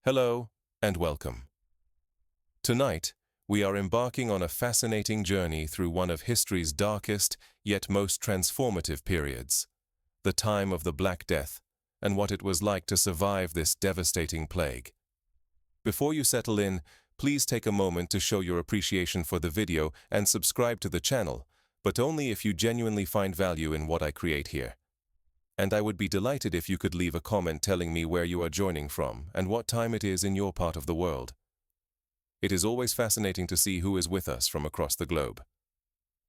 Hello and welcome. Tonight, we are embarking on a fascinating journey through one of history's darkest yet most transformative periods, the time of the Black Death, and what it was like to survive this devastating plague. Before you settle in, please take a moment to show your appreciation for the video and subscribe to the channel, but only if you genuinely find value in what I create here. And I would be delighted if you could leave a comment telling me where you are joining from and what time it is in your part of the world. It is always fascinating to see who is with us from across the globe.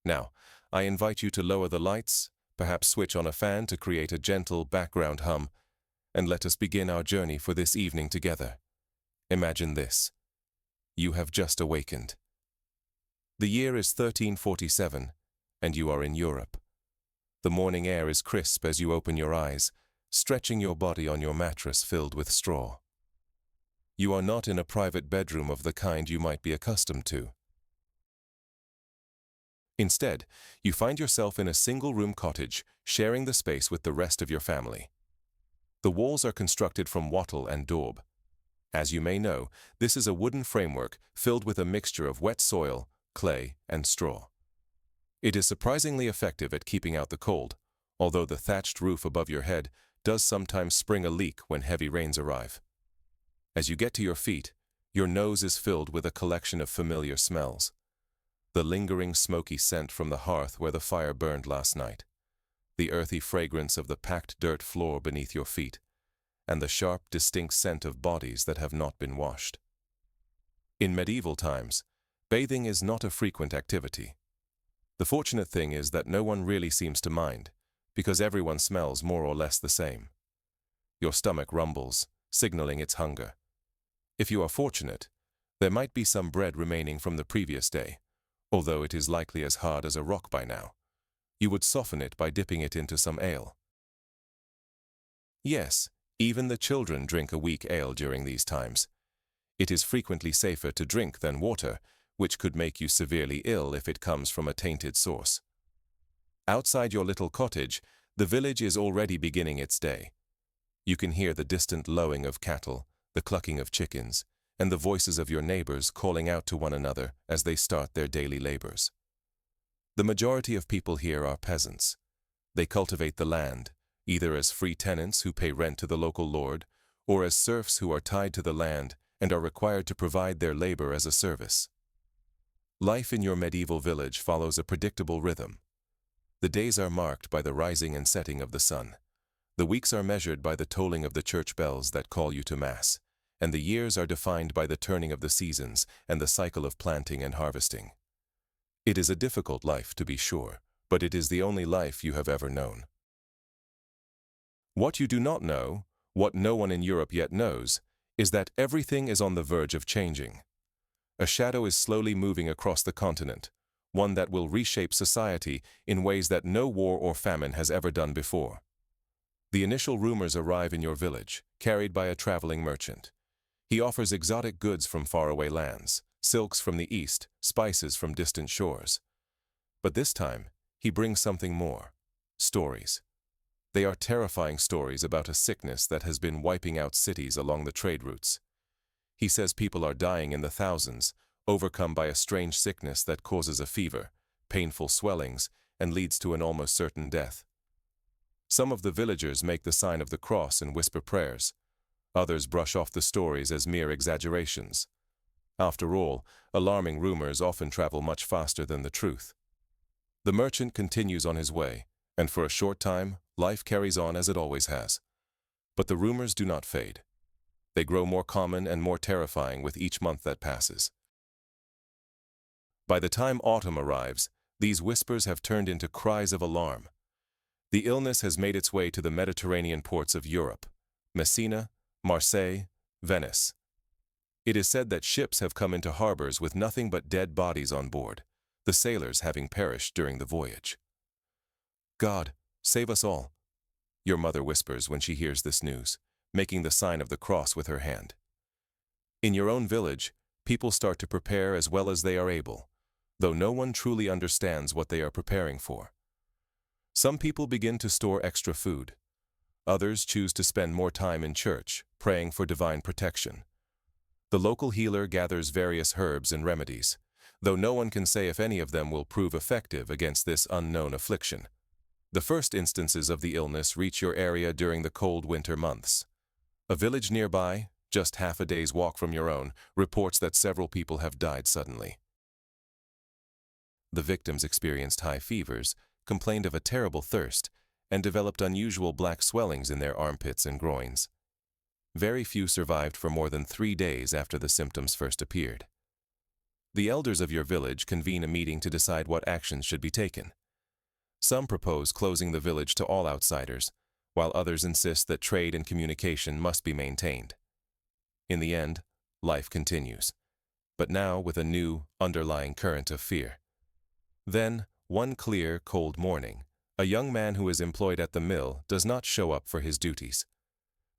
Now, I invite you to lower the lights, perhaps switch on a fan to create a gentle background hum, and let us begin our journey for this evening together. Imagine this. You have just awakened. The year is 1347, and you are in Europe. The morning air is crisp as you open your eyes, stretching your body on your mattress filled with straw. You are not in a private bedroom of the kind you might be accustomed to. Instead, you find yourself in a single-room cottage, sharing the space with the rest of your family. The walls are constructed from wattle and daub. As you may know, this is a wooden framework filled with a mixture of wet soil, clay, and straw. It is surprisingly effective at keeping out the cold, although the thatched roof above your head does sometimes spring a leak when heavy rains arrive. As you get to your feet, your nose is filled with a collection of familiar smells. The lingering smoky scent from the hearth where the fire burned last night, the earthy fragrance of the packed dirt floor beneath your feet, and the sharp, distinct scent of bodies that have not been washed. In medieval times, bathing is not a frequent activity. The fortunate thing is that no one really seems to mind, because everyone smells more or less the same. Your stomach rumbles, signaling its hunger. If you are fortunate, there might be some bread remaining from the previous day, although it is likely as hard as a rock by now. You would soften it by dipping it into some ale. Yes, even the children drink a weak ale during these times. It is frequently safer to drink than water, which could make you severely ill if it comes from a tainted source. Outside your little cottage, the village is already beginning its day. You can hear the distant lowing of cattle, the clucking of chickens, and the voices of your neighbors calling out to one another as they start their daily labors. The majority of people here are peasants. They cultivate the land, either as free tenants who pay rent to the local lord, or as serfs who are tied to the land and are required to provide their labor as a service. Life in your medieval village follows a predictable rhythm. The days are marked by the rising and setting of the sun. The weeks are measured by the tolling of the church bells that call you to Mass, and the years are defined by the turning of the seasons and the cycle of planting and harvesting. It is a difficult life, to be sure, but it is the only life you have ever known. What you do not know, what no one in Europe yet knows, is that everything is on the verge of changing. A shadow is slowly moving across the continent, one that will reshape society in ways that no war or famine has ever done before. The initial rumors arrive in your village, carried by a traveling merchant. He offers exotic goods from faraway lands, silks from the east, spices from distant shores. But this time, he brings something more: stories. They are terrifying stories about a sickness that has been wiping out cities along the trade routes. He says people are dying in the thousands, overcome by a strange sickness that causes a fever, painful swellings, and leads to an almost certain death. Some of the villagers make the sign of the cross and whisper prayers. Others brush off the stories as mere exaggerations. After all, alarming rumors often travel much faster than the truth. The merchant continues on his way, and for a short time, life carries on as it always has. But the rumors do not fade. They grow more common and more terrifying with each month that passes. By the time autumn arrives, these whispers have turned into cries of alarm. The illness has made its way to the Mediterranean ports of Europe: Messina, Marseille, Venice. It is said that ships have come into harbors with nothing but dead bodies on board, the sailors having perished during the voyage. "God, save us all," your mother whispers when she hears this news, making the sign of the cross with her hand. In your own village, people start to prepare as well as they are able, though no one truly understands what they are preparing for. Some people begin to store extra food. Others choose to spend more time in church, praying for divine protection, The local healer gathers various herbs and remedies, though no one can say if any of them will prove effective against this unknown affliction. The first instances of the illness reach your area during the cold winter months. A village nearby, just half a day's walk from your own, reports that several people have died suddenly. The victims experienced high fevers, complained of a terrible thirst, and developed unusual black swellings in their armpits and groins. Very few survived for more than 3 days after the symptoms first appeared. The elders of your village convene a meeting to decide what actions should be taken. Some propose closing the village to all outsiders, while others insist that trade and communication must be maintained. In the end, life continues, but now with a new, underlying current of fear. Then, one clear, cold morning, a young man who is employed at the mill does not show up for his duties.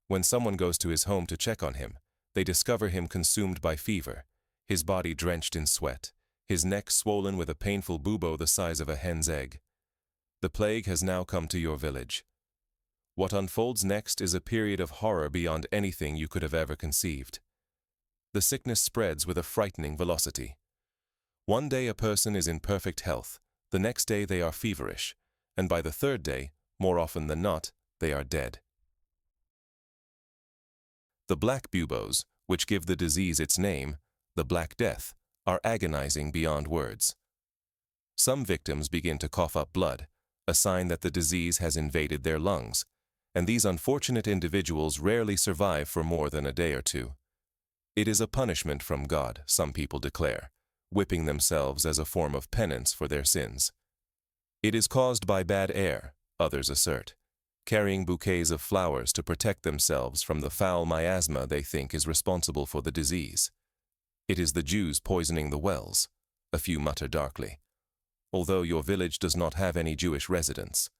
When someone goes to his home to check on him, they discover him consumed by fever, his body drenched in sweat, his neck swollen with a painful bubo the size of a hen's egg. The plague has now come to your village. What unfolds next is a period of horror beyond anything you could have ever conceived. The sickness spreads with a frightening velocity. One day a person is in perfect health, the next day they are feverish, and by the third day, more often than not, they are dead. The black buboes, which give the disease its name, the Black Death, are agonizing beyond words. Some victims begin to cough up blood, a sign that the disease has invaded their lungs, and these unfortunate individuals rarely survive for more than a day or two. It is a punishment from God, some people declare, whipping themselves as a form of penance for their sins. It is caused by bad air, others assert, carrying bouquets of flowers to protect themselves from the foul miasma they think is responsible for the disease. It is the Jews poisoning the wells, a few mutter darkly, although your village does not have any Jewish residents,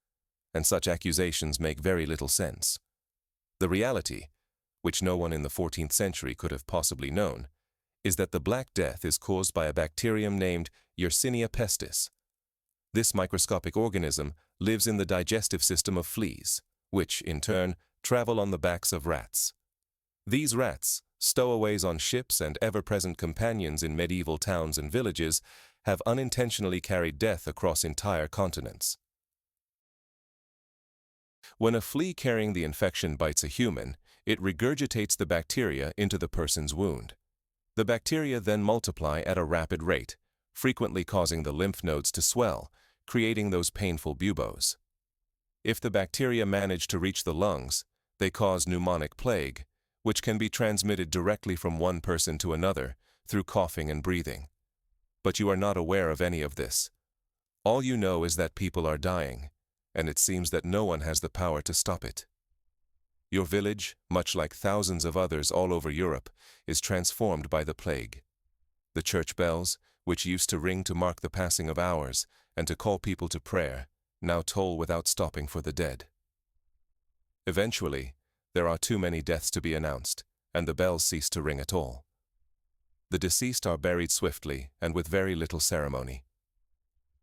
and such accusations make very little sense. The reality, which no one in the 14th century could have possibly known, is that the Black Death is caused by a bacterium named Yersinia pestis. This microscopic organism lives in the digestive system of fleas, which, in turn, travel on the backs of rats. These rats, stowaways on ships and ever-present companions in medieval towns and villages, have unintentionally carried death across entire continents. When a flea carrying the infection bites a human, it regurgitates the bacteria into the person's wound. The bacteria then multiply at a rapid rate, frequently causing the lymph nodes to swell, creating those painful buboes. If the bacteria manage to reach the lungs, they cause pneumonic plague, which can be transmitted directly from one person to another through coughing and breathing. But you are not aware of any of this. All you know is that people are dying, and it seems that no one has the power to stop it. Your village, much like thousands of others all over Europe, is transformed by the plague. The church bells, which used to ring to mark the passing of hours and to call people to prayer, now toll without stopping for the dead. Eventually, there are too many deaths to be announced, and the bells cease to ring at all. The deceased are buried swiftly and with very little ceremony.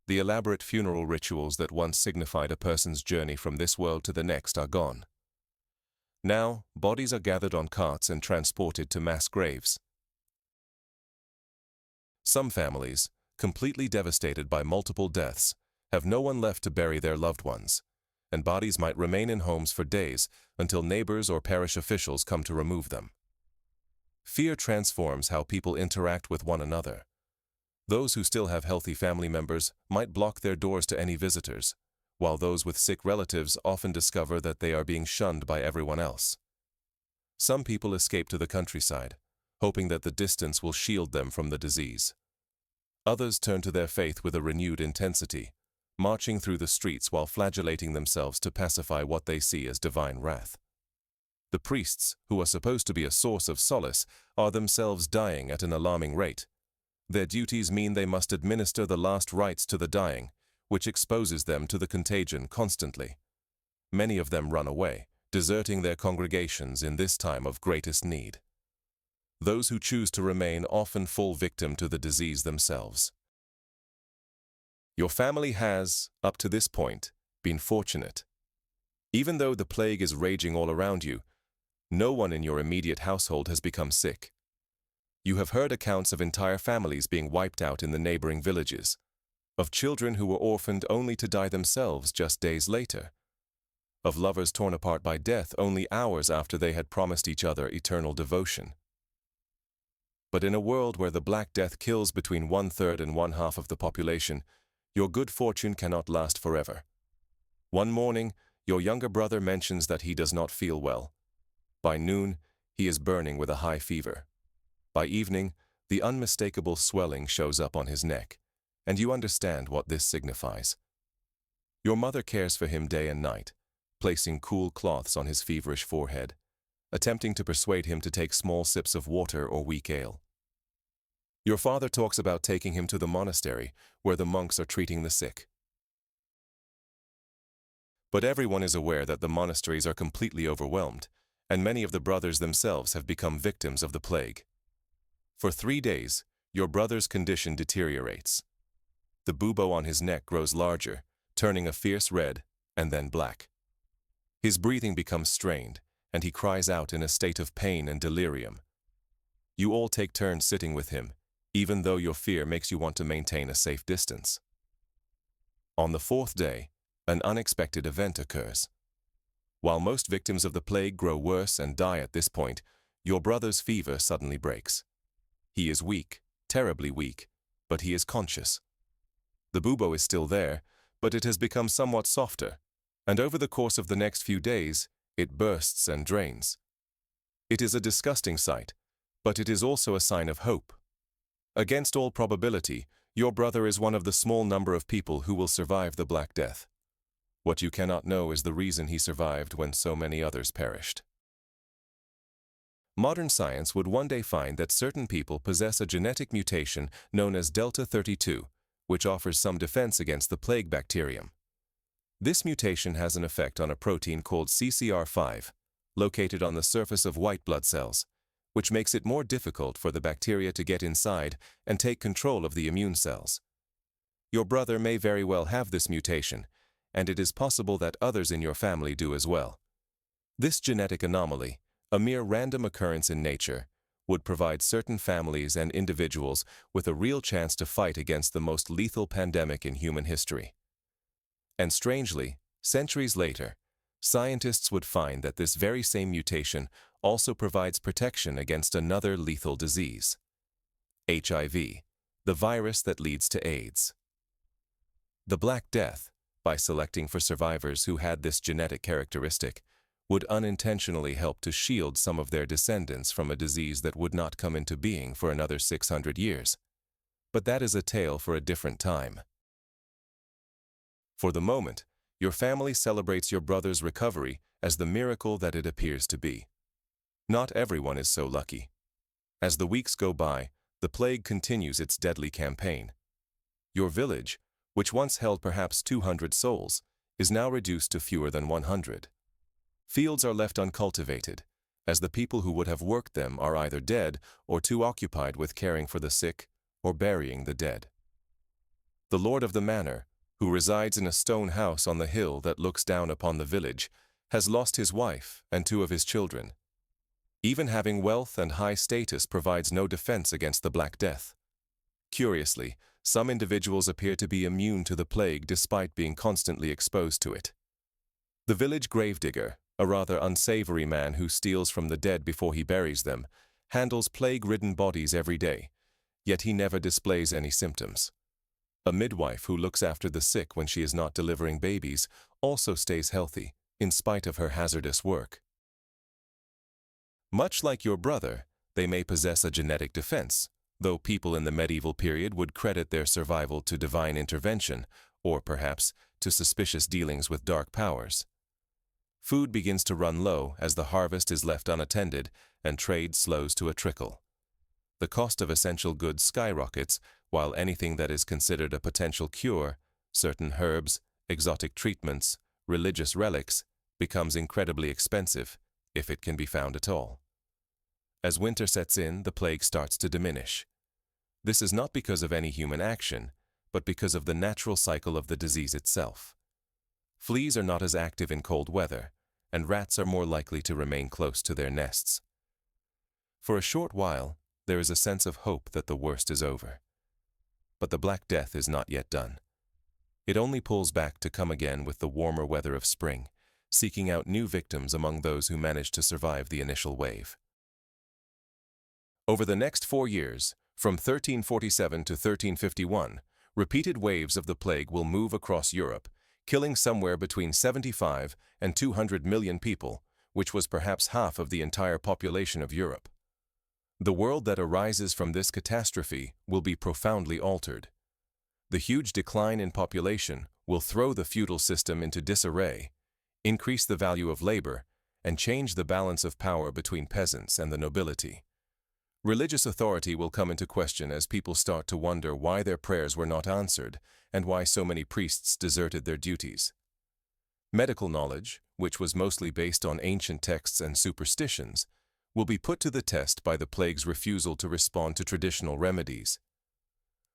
The elaborate funeral rituals that once signified a person's journey from this world to the next are gone. Now, bodies are gathered on carts and transported to mass graves. Some families, completely devastated by multiple deaths, have no one left to bury their loved ones, and bodies might remain in homes for days until neighbors or parish officials come to remove them. Fear transforms how people interact with one another. Those who still have healthy family members might block their doors to any visitors, while those with sick relatives often discover that they are being shunned by everyone else. Some people escape to the countryside, hoping that the distance will shield them from the disease. Others turn to their faith with a renewed intensity, marching through the streets while flagellating themselves to pacify what they see as divine wrath. The priests, who are supposed to be a source of solace, are themselves dying at an alarming rate. Their duties mean they must administer the last rites to the dying, which exposes them to the contagion constantly. Many of them run away, deserting their congregations in this time of greatest need. Those who choose to remain often fall victim to the disease themselves. Your family has, up to this point, been fortunate. Even though the plague is raging all around you, no one in your immediate household has become sick. You have heard accounts of entire families being wiped out in the neighboring villages, of children who were orphaned only to die themselves just days later, of lovers torn apart by death only hours after they had promised each other eternal devotion. But in a world where the Black Death kills between 1/3 and 1/2 of the population, your good fortune cannot last forever. One morning, your younger brother mentions that he does not feel well. By noon, he is burning with a high fever. By evening, the unmistakable swelling shows up on his neck, and you understand what this signifies. Your mother cares for him day and night, placing cool cloths on his feverish forehead, attempting to persuade him to take small sips of water or weak ale. Your father talks about taking him to the monastery, where the monks are treating the sick. But everyone is aware that the monasteries are completely overwhelmed, and many of the brothers themselves have become victims of the plague. For 3 days, your brother's condition deteriorates. The bubo on his neck grows larger, turning a fierce red and then black. His breathing becomes strained, and he cries out in a state of pain and delirium. You all take turns sitting with him, even though your fear makes you want to maintain a safe distance. On the 4th day, an unexpected event occurs. While most victims of the plague grow worse and die at this point, your brother's fever suddenly breaks. He is weak, terribly weak, but he is conscious. The bubo is still there, but it has become somewhat softer, and over the course of the next few days, it bursts and drains. It is a disgusting sight, but it is also a sign of hope. Against all probability, your brother is one of the small number of people who will survive the Black Death. What you cannot know is the reason he survived when so many others perished. Modern science would one day find that certain people possess a genetic mutation known as Delta 32, which offers some defense against the plague bacterium. This mutation has an effect on a protein called CCR5, located on the surface of white blood cells, which makes it more difficult for the bacteria to get inside and take control of the immune cells. Your brother may very well have this mutation, and it is possible that others in your family do as well. This genetic anomaly, a mere random occurrence in nature, would provide certain families and individuals with a real chance to fight against the most lethal pandemic in human history. And strangely, centuries later, scientists would find that this very same mutation also provides protection against another lethal disease: HIV, the virus that leads to AIDS. The Black Death, by selecting for survivors who had this genetic characteristic, would unintentionally help to shield some of their descendants from a disease that would not come into being for another 600 years. But that is a tale for a different time. For the moment, your family celebrates your brother's recovery as the miracle that it appears to be. Not everyone is so lucky. As the weeks go by, the plague continues its deadly campaign. Your village, which once held perhaps 200 souls, is now reduced to fewer than 100. Fields are left uncultivated, as the people who would have worked them are either dead or too occupied with caring for the sick or burying the dead. The lord of the manor, who resides in a stone house on the hill that looks down upon the village, has lost his wife and 2 of his children. Even having wealth and high status provides no defense against the Black Death. Curiously, some individuals appear to be immune to the plague despite being constantly exposed to it. The village gravedigger, a rather unsavory man who steals from the dead before he buries them, handles plague-ridden bodies every day, yet he never displays any symptoms. A midwife who looks after the sick when she is not delivering babies also stays healthy, in spite of her hazardous work. Much like your brother, they may possess a genetic defense, though people in the medieval period would credit their survival to divine intervention, or perhaps to suspicious dealings with dark powers. Food begins to run low as the harvest is left unattended and trade slows to a trickle. The cost of essential goods skyrockets, while anything that is considered a potential cure, certain herbs, exotic treatments, religious relics, becomes incredibly expensive, if it can be found at all. As winter sets in, the plague starts to diminish. This is not because of any human action, but because of the natural cycle of the disease itself. Fleas are not as active in cold weather, and rats are more likely to remain close to their nests. For a short while, there is a sense of hope that the worst is over. But the Black Death is not yet done. It only pulls back to come again with the warmer weather of spring, seeking out new victims among those who managed to survive the initial wave. Over the next 4 years, from 1347 to 1351, repeated waves of the plague will move across Europe, killing somewhere between 75 and 200 million people, which was perhaps half of the entire population of Europe. The world that arises from this catastrophe will be profoundly altered. The huge decline in population will throw the feudal system into disarray, increase the value of labor, and change the balance of power between peasants and the nobility. Religious authority will come into question as people start to wonder why their prayers were not answered and why so many priests deserted their duties. Medical knowledge, which was mostly based on ancient texts and superstitions, will be put to the test by the plague's refusal to respond to traditional remedies.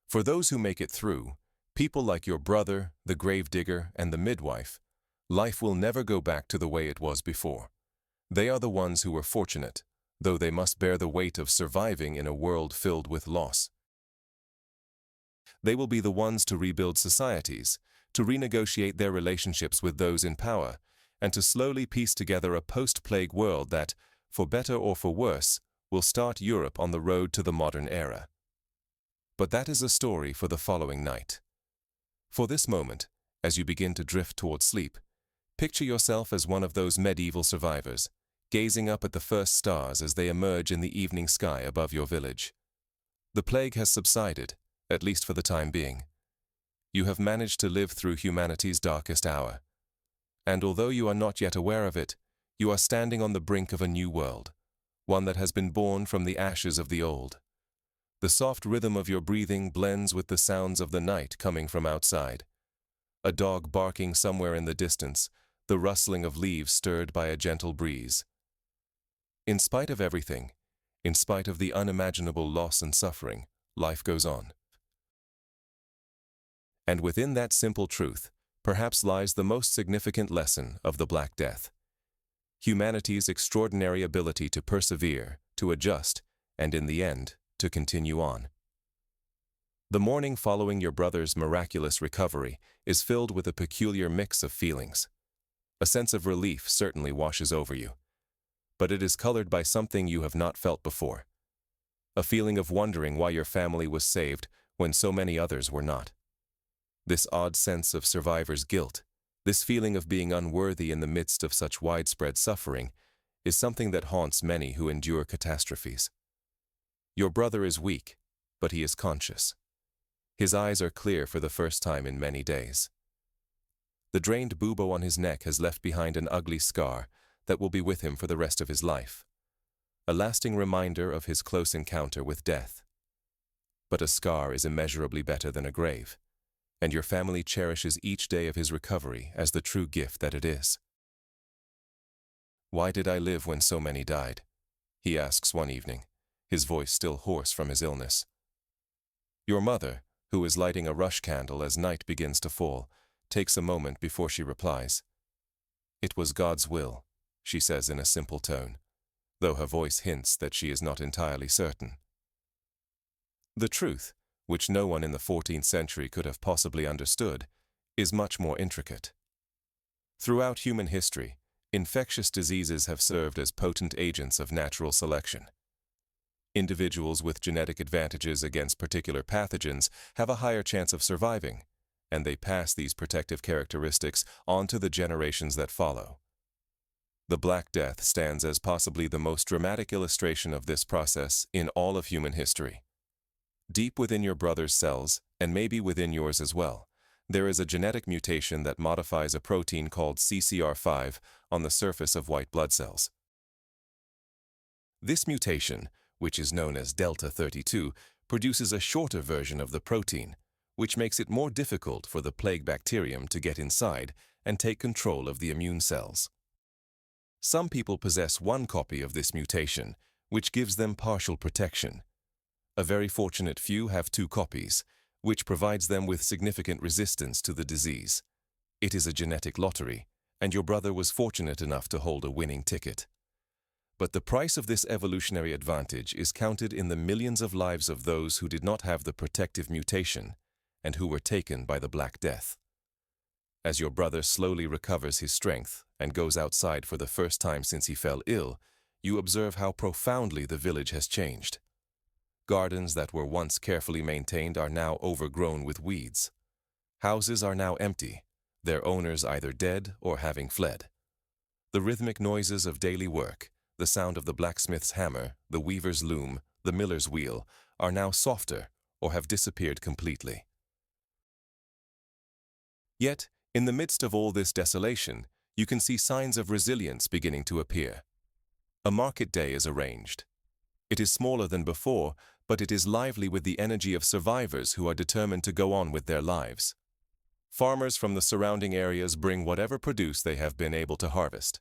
For those who make it through, people like your brother, the gravedigger, and the midwife, life will never go back to the way it was before. They are the ones who were fortunate, though they must bear the weight of surviving in a world filled with loss. They will be the ones to rebuild societies, to renegotiate their relationships with those in power, and to slowly piece together a post-plague world that, for better or for worse, will start Europe on the road to the modern era. But that is a story for the following night. For this moment, as you begin to drift toward sleep, picture yourself as one of those medieval survivors, gazing up at the first stars as they emerge in the evening sky above your village. The plague has subsided, at least for the time being. You have managed to live through humanity's darkest hour. And although you are not yet aware of it, you are standing on the brink of a new world, one that has been born from the ashes of the old. The soft rhythm of your breathing blends with the sounds of the night coming from outside. A dog barking somewhere in the distance, the rustling of leaves stirred by a gentle breeze. In spite of everything, in spite of the unimaginable loss and suffering, life goes on. And within that simple truth, perhaps lies the most significant lesson of the Black Death. Humanity's extraordinary ability to persevere, to adjust, and in the end, to continue on. The morning following your brother's miraculous recovery is filled with a peculiar mix of feelings. A sense of relief certainly washes over you, but it is colored by something you have not felt before. A feeling of wondering why your family was saved when so many others were not. This odd sense of survivor's guilt, this feeling of being unworthy in the midst of such widespread suffering, is something that haunts many who endure catastrophes. Your brother is weak, but he is conscious. His eyes are clear for the first time in many days. The drained bubo on his neck has left behind an ugly scar that will be with him for the rest of his life, a lasting reminder of his close encounter with death. But a scar is immeasurably better than a grave, and your family cherishes each day of his recovery as the true gift that it is. "Why did I live when so many died?" he asks one evening, his voice still hoarse from his illness. Your mother, who is lighting a rush candle as night begins to fall, takes a moment before she replies. "It was God's will," she says in a simple tone, though her voice hints that she is not entirely certain. The truth, which no one in the 14th century could have possibly understood, is much more intricate. Throughout human history, infectious diseases have served as potent agents of natural selection. Individuals with genetic advantages against particular pathogens have a higher chance of surviving, and they pass these protective characteristics on to the generations that follow. The Black Death stands as possibly the most dramatic illustration of this process in all of human history. Deep within your brother's cells, and maybe within yours as well, there is a genetic mutation that modifies a protein called CCR5 on the surface of white blood cells. This mutation, which is known as Delta 32, produces a shorter version of the protein, which makes it more difficult for the plague bacterium to get inside and take control of the immune cells. Some people possess one copy of this mutation, which gives them partial protection. A very fortunate few have 2 copies, which provides them with significant resistance to the disease. It is a genetic lottery, and your brother was fortunate enough to hold a winning ticket. But the price of this evolutionary advantage is counted in the millions of lives of those who did not have the protective mutation and who were taken by the Black Death. As your brother slowly recovers his strength and goes outside for the first time since he fell ill, you observe how profoundly the village has changed. Gardens that were once carefully maintained are now overgrown with weeds. Houses are now empty, their owners either dead or having fled. The rhythmic noises of daily work, the sound of the blacksmith's hammer, the weaver's loom, the miller's wheel, are now softer or have disappeared completely. Yet, in the midst of all this desolation, you can see signs of resilience beginning to appear. A market day is arranged. It is smaller than before, but it is lively with the energy of survivors who are determined to go on with their lives. Farmers from the surrounding areas bring whatever produce they have been able to harvest.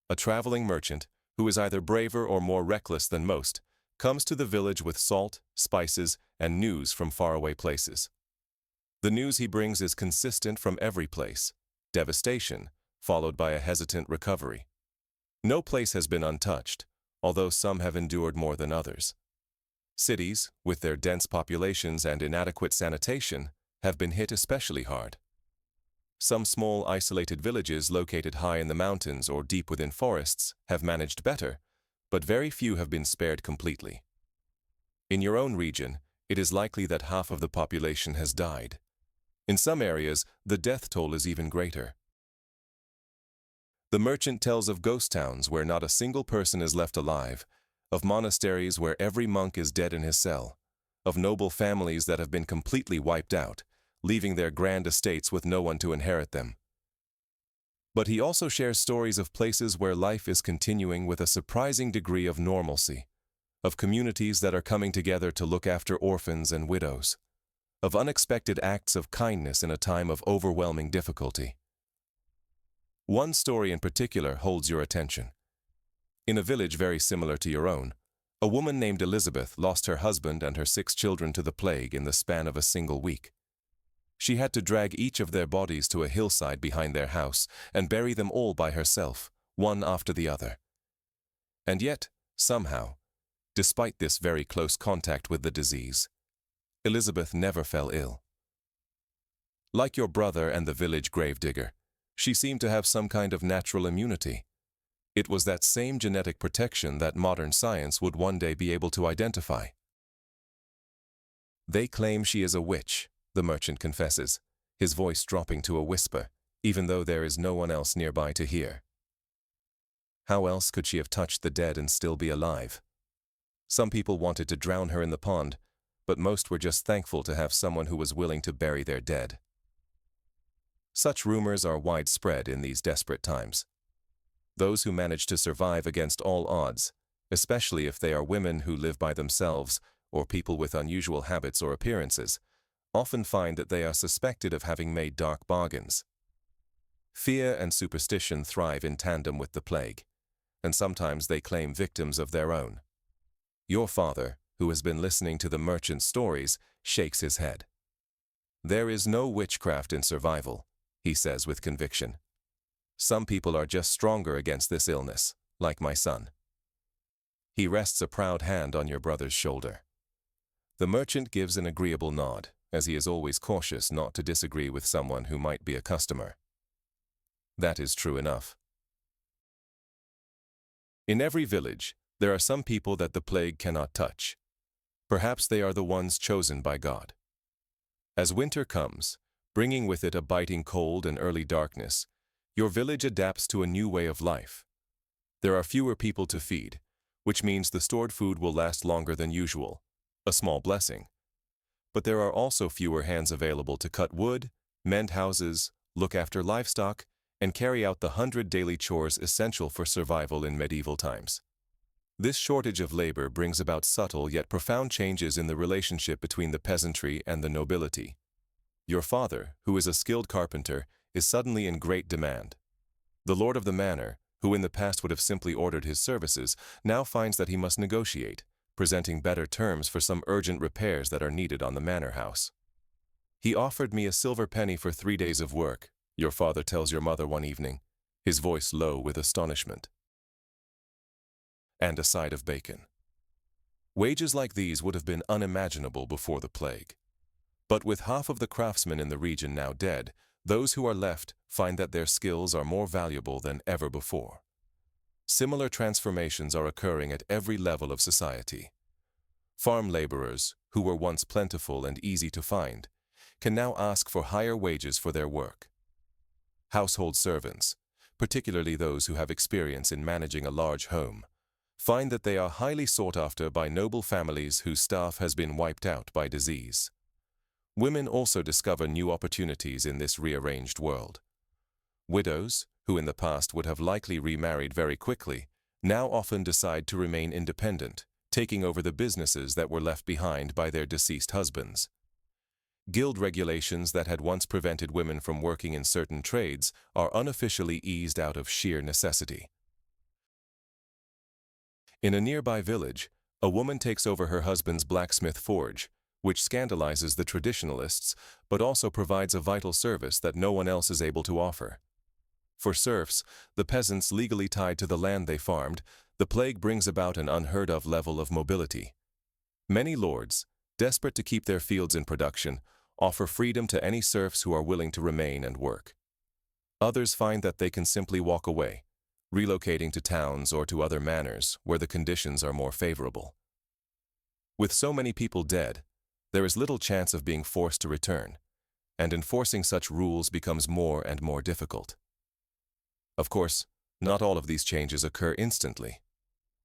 A traveling merchant, who is either braver or more reckless than most, comes to the village with salt, spices, and news from faraway places. The news he brings is consistent from every place: devastation, followed by a hesitant recovery. No place has been untouched, although some have endured more than others. Cities, with their dense populations and inadequate sanitation, have been hit especially hard. Some small isolated villages located high in the mountains or deep within forests have managed better, but very few have been spared completely. In your own region, it is likely that half of the population has died. In some areas, the death toll is even greater. The merchant tells of ghost towns where not a single person is left alive, of monasteries where every monk is dead in his cell, of noble families that have been completely wiped out, leaving their grand estates with no one to inherit them. But he also shares stories of places where life is continuing with a surprising degree of normalcy, of communities that are coming together to look after orphans and widows, of unexpected acts of kindness in a time of overwhelming difficulty. One story in particular holds your attention. In a village very similar to your own, a woman named Elizabeth lost her husband and her 6 children to the plague in the span of a single week. She had to drag each of their bodies to a hillside behind their house and bury them all by herself, one after the other. And yet, somehow, despite this very close contact with the disease, Elizabeth never fell ill. Like your brother and the village gravedigger, she seemed to have some kind of natural immunity. It was that same genetic protection that modern science would one day be able to identify. They claim she is a witch, the merchant confesses, his voice dropping to a whisper, even though there is no one else nearby to hear. How else could she have touched the dead and still be alive? Some people wanted to drown her in the pond, but most were just thankful to have someone who was willing to bury their dead. Such rumors are widespread in these desperate times. Those who manage to survive against all odds, especially if they are women who live by themselves or people with unusual habits or appearances, often find that they are suspected of having made dark bargains. Fear and superstition thrive in tandem with the plague, and sometimes they claim victims of their own. Your father, who has been listening to the merchant's stories, shakes his head. There is no witchcraft in survival, he says with conviction. Some people are just stronger against this illness, like my son. He rests a proud hand on your brother's shoulder. The merchant gives an agreeable nod, as he is always cautious not to disagree with someone who might be a customer. That is true enough. In every village, there are some people that the plague cannot touch. Perhaps they are the ones chosen by God. As winter comes, bringing with it a biting cold and early darkness, your village adapts to a new way of life. There are fewer people to feed, which means the stored food will last longer than usual, a small blessing. But there are also fewer hands available to cut wood, mend houses, look after livestock, and carry out the 100 daily chores essential for survival in medieval times. This shortage of labor brings about subtle yet profound changes in the relationship between the peasantry and the nobility. Your father, who is a skilled carpenter, is suddenly in great demand. The lord of the manor, who in the past would have simply ordered his services, now finds that he must negotiate, presenting better terms for some urgent repairs that are needed on the manor house. He offered me a silver penny for 3 days of work, your father tells your mother one evening, his voice low with astonishment. and a side of bacon. Wages like these would have been unimaginable before the plague. But with half of the craftsmen in the region now dead, those who are left find that their skills are more valuable than ever before. Similar transformations are occurring at every level of society. Farm laborers, who were once plentiful and easy to find, can now ask for higher wages for their work. Household servants, particularly those who have experience in managing a large home, find that they are highly sought after by noble families whose staff has been wiped out by disease. Women also discover new opportunities in this rearranged world. Widows, who in the past would have likely remarried very quickly, now often decide to remain independent, taking over the businesses that were left behind by their deceased husbands. Guild regulations that had once prevented women from working in certain trades are unofficially eased out of sheer necessity. In a nearby village, a woman takes over her husband's blacksmith forge, which scandalizes the traditionalists, but also provides a vital service that no one else is able to offer. For serfs, the peasants legally tied to the land they farmed, the plague brings about an unheard-of level of mobility. Many lords, desperate to keep their fields in production, offer freedom to any serfs who are willing to remain and work. Others find that they can simply walk away, relocating to towns or to other manors where the conditions are more favorable. With so many people dead, there is little chance of being forced to return, and enforcing such rules becomes more and more difficult. Of course, not all of these changes occur instantly.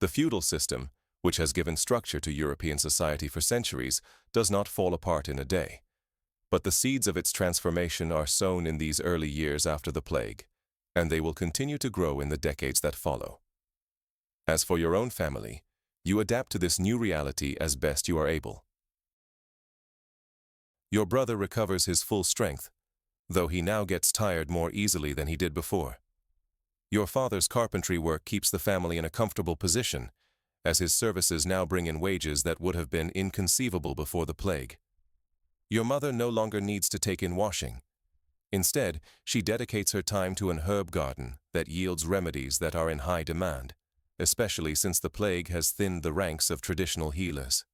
The feudal system, which has given structure to European society for centuries, does not fall apart in a day. But the seeds of its transformation are sown in these early years after the plague, and they will continue to grow in the decades that follow. As for your own family, you adapt to this new reality as best you are able. Your brother recovers his full strength, though he now gets tired more easily than he did before. Your father's carpentry work keeps the family in a comfortable position, as his services now bring in wages that would have been inconceivable before the plague. Your mother no longer needs to take in washing. Instead, she dedicates her time to an herb garden that yields remedies that are in high demand, especially since the plague has thinned the ranks of traditional healers.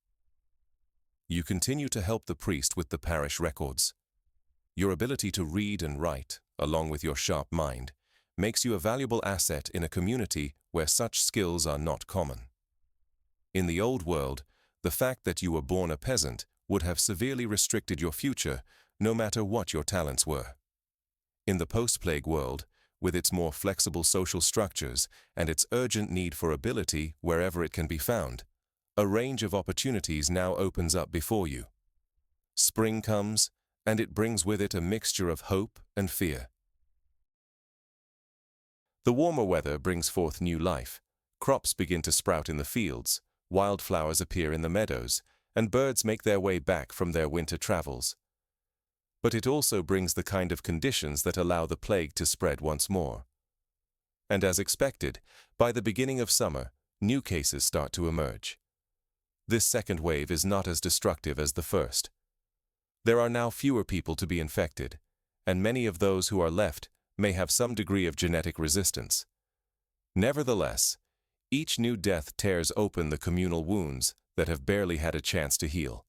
You continue to help the priest with the parish records. Your ability to read and write, along with your sharp mind, makes you a valuable asset in a community where such skills are not common. In the old world, the fact that you were born a peasant would have severely restricted your future, no matter what your talents were. In the post-plague world, with its more flexible social structures and its urgent need for ability wherever it can be found, a range of opportunities now opens up before you. Spring comes, and it brings with it a mixture of hope and fear. The warmer weather brings forth new life. Crops begin to sprout in the fields, wildflowers appear in the meadows, and birds make their way back from their winter travels. But it also brings the kind of conditions that allow the plague to spread once more. And as expected, by the beginning of summer, new cases start to emerge. This second wave is not as destructive as the first. There are now fewer people to be infected, and many of those who are left may have some degree of genetic resistance. Nevertheless, each new death tears open the communal wounds that have barely had a chance to heal.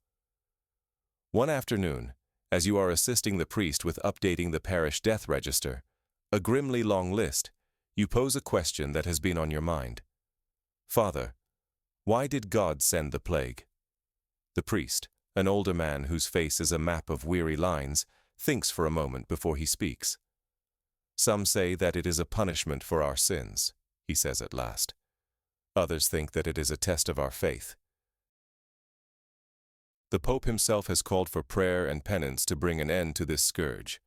One afternoon, as you are assisting the priest with updating the parish death register, a grimly long list, you pose a question that has been on your mind. Father, why did God send the plague? The priest, an older man whose face is a map of weary lines, thinks for a moment before he speaks. Some say that it is a punishment for our sins, he says at last. Others think that it is a test of our faith. The Pope himself has called for prayer and penance to bring an end to this scourge.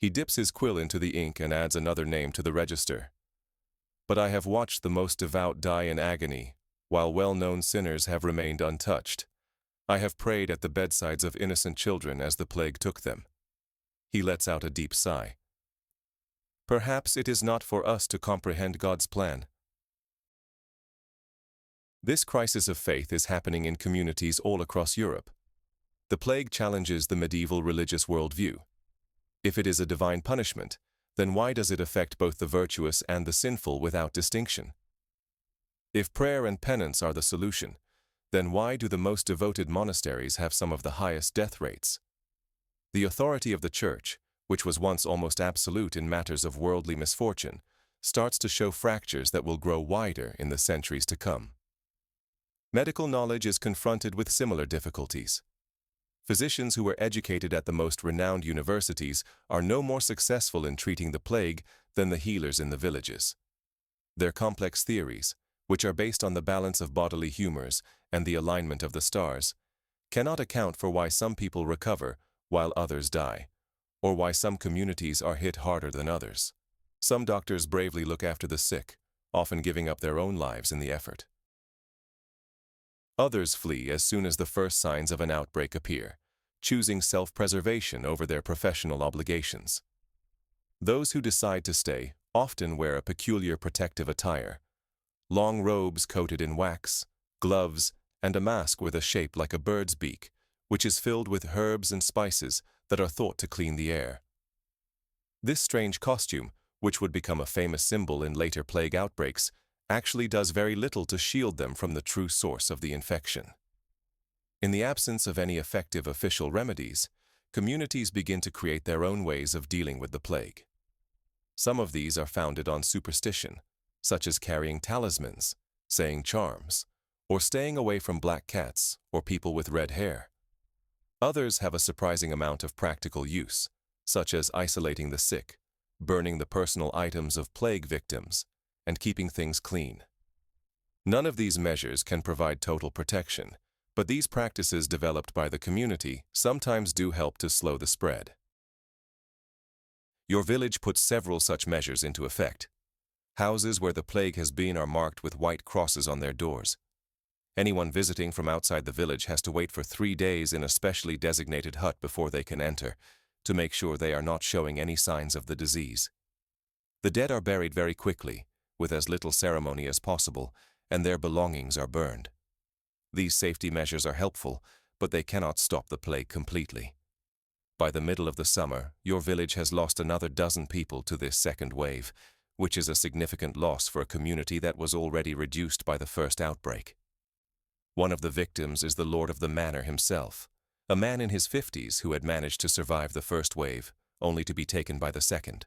He dips his quill into the ink and adds another name to the register. But I have watched the most devout die in agony, while well-known sinners have remained untouched. I have prayed at the bedsides of innocent children as the plague took them. He lets out a deep sigh. Perhaps it is not for us to comprehend God's plan. This crisis of faith is happening in communities all across Europe. The plague challenges the medieval religious worldview. If it is a divine punishment, then why does it affect both the virtuous and the sinful without distinction? If prayer and penance are the solution, then why do the most devoted monasteries have some of the highest death rates? The authority of the Church, which was once almost absolute in matters of worldly misfortune, starts to show fractures that will grow wider in the centuries to come. Medical knowledge is confronted with similar difficulties. Physicians who were educated at the most renowned universities are no more successful in treating the plague than the healers in the villages. Their complex theories, which are based on the balance of bodily humors and the alignment of the stars, cannot account for why some people recover while others die, or why some communities are hit harder than others. Some doctors bravely look after the sick, often giving up their own lives in the effort. Others flee as soon as the first signs of an outbreak appear, choosing self-preservation over their professional obligations. Those who decide to stay often wear a peculiar protective attire: long robes coated in wax, gloves, and a mask with a shape like a bird's beak, which is filled with herbs and spices that are thought to clean the air. This strange costume, which would become a famous symbol in later plague outbreaks, actually does very little to shield them from the true source of the infection. In the absence of any effective official remedies, communities begin to create their own ways of dealing with the plague. Some of these are founded on superstition, such as carrying talismans, saying charms, or staying away from black cats or people with red hair. Others have a surprising amount of practical use, such as isolating the sick, burning the personal items of plague victims, and keeping things clean. None of these measures can provide total protection, but these practices developed by the community sometimes do help to slow the spread. Your village puts several such measures into effect. Houses where the plague has been are marked with white crosses on their doors. Anyone visiting from outside the village has to wait for 3 days in a specially designated hut before they can enter, to make sure they are not showing any signs of the disease. The dead are buried very quickly, with as little ceremony as possible, and their belongings are burned. These safety measures are helpful, but they cannot stop the plague completely. By the middle of the summer, your village has lost another dozen people to this second wave, which is a significant loss for a community that was already reduced by the first outbreak. One of the victims is the lord of the manor himself, a man in his 50s who had managed to survive the first wave, only to be taken by the second.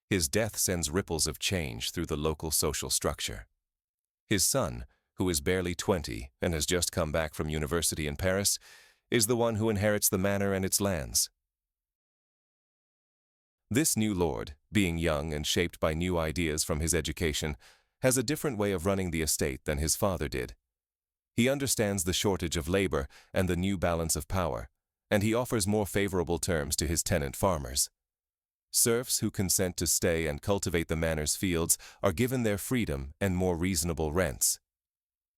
His death sends ripples of change through the local social structure. His son, who is barely 20 and has just come back from university in Paris, is the one who inherits the manor and its lands. This new lord, being young and shaped by new ideas from his education, has a different way of running the estate than his father did. He understands the shortage of labor and the new balance of power, and he offers more favorable terms to his tenant farmers. Serfs who consent to stay and cultivate the manor's fields are given their freedom and more reasonable rents.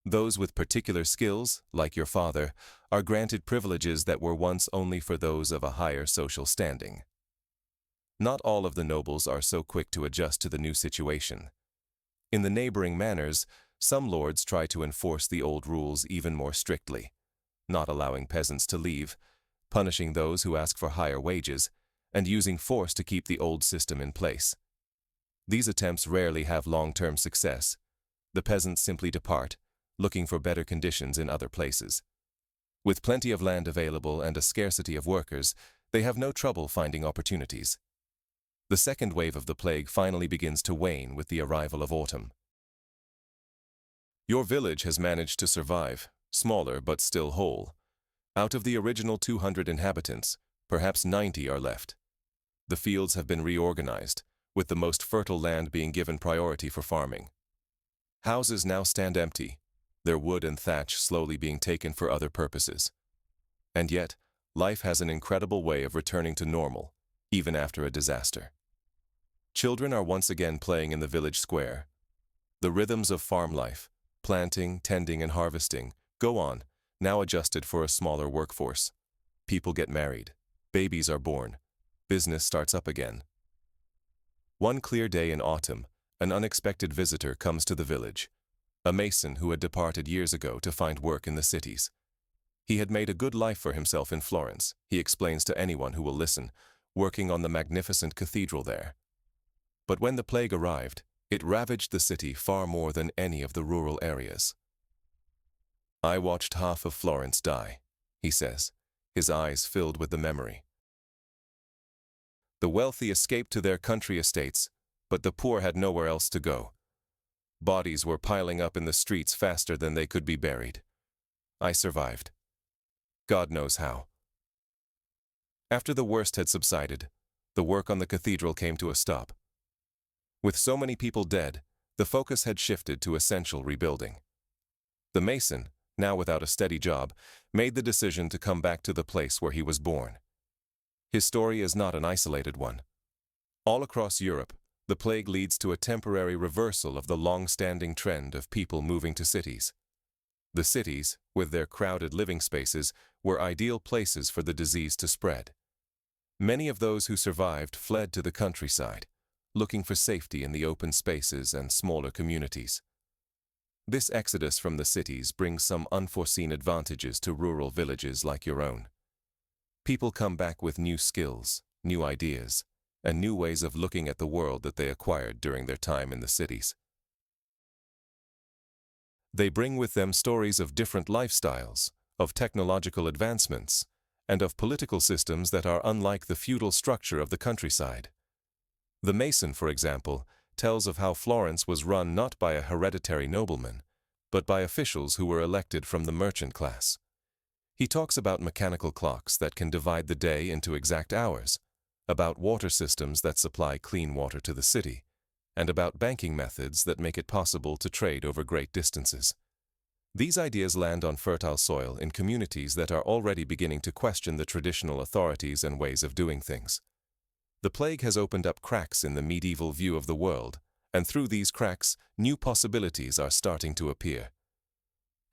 Those with particular skills, like your father, are granted privileges that were once only for those of a higher social standing. Not all of the nobles are so quick to adjust to the new situation. In the neighboring manors, some lords try to enforce the old rules even more strictly, not allowing peasants to leave, punishing those who ask for higher wages, and using force to keep the old system in place. These attempts rarely have long-term success. The peasants simply depart, looking for better conditions in other places. With plenty of land available and a scarcity of workers, they have no trouble finding opportunities. The second wave of the plague finally begins to wane with the arrival of autumn. Your village has managed to survive, smaller but still whole. Out of the original 200 inhabitants, perhaps 90 are left. The fields have been reorganized, with the most fertile land being given priority for farming. Houses now stand empty, their wood and thatch slowly being taken for other purposes. And yet, life has an incredible way of returning to normal, even after a disaster. Children are once again playing in the village square. The rhythms of farm life, planting, tending, and harvesting, go on, now adjusted for a smaller workforce. People get married, babies are born, business starts up again. One clear day in autumn, an unexpected visitor comes to the village, a mason who had departed years ago to find work in the cities. He had made a good life for himself in Florence, he explains to anyone who will listen, working on the magnificent cathedral there. But when the plague arrived, It ravaged the city far more than any of the rural areas. "I watched half of Florence die," he says, his eyes filled with the memory. "The wealthy escaped to their country estates, but the poor had nowhere else to go. Bodies were piling up in the streets faster than they could be buried. I survived. God knows how." After the worst had subsided, the work on the cathedral came to a stop. With so many people dead, the focus had shifted to essential rebuilding. The mason, now without a steady job, made the decision to come back to the place where he was born. His story is not an isolated one. All across Europe, the plague leads to a temporary reversal of the long-standing trend of people moving to cities. The cities, with their crowded living spaces, were ideal places for the disease to spread. Many of those who survived fled to the countryside, looking for safety in the open spaces and smaller communities. This exodus from the cities brings some unforeseen advantages to rural villages like your own. People come back with new skills, new ideas, and new ways of looking at the world that they acquired during their time in the cities. They bring with them stories of different lifestyles, of technological advancements, and of political systems that are unlike the feudal structure of the countryside. The Mason, for example, tells of how Florence was run not by a hereditary nobleman, but by officials who were elected from the merchant class. He talks about mechanical clocks that can divide the day into exact hours, about water systems that supply clean water to the city, and about banking methods that make it possible to trade over great distances. These ideas land on fertile soil in communities that are already beginning to question the traditional authorities and ways of doing things. The plague has opened up cracks in the medieval view of the world, and through these cracks, new possibilities are starting to appear.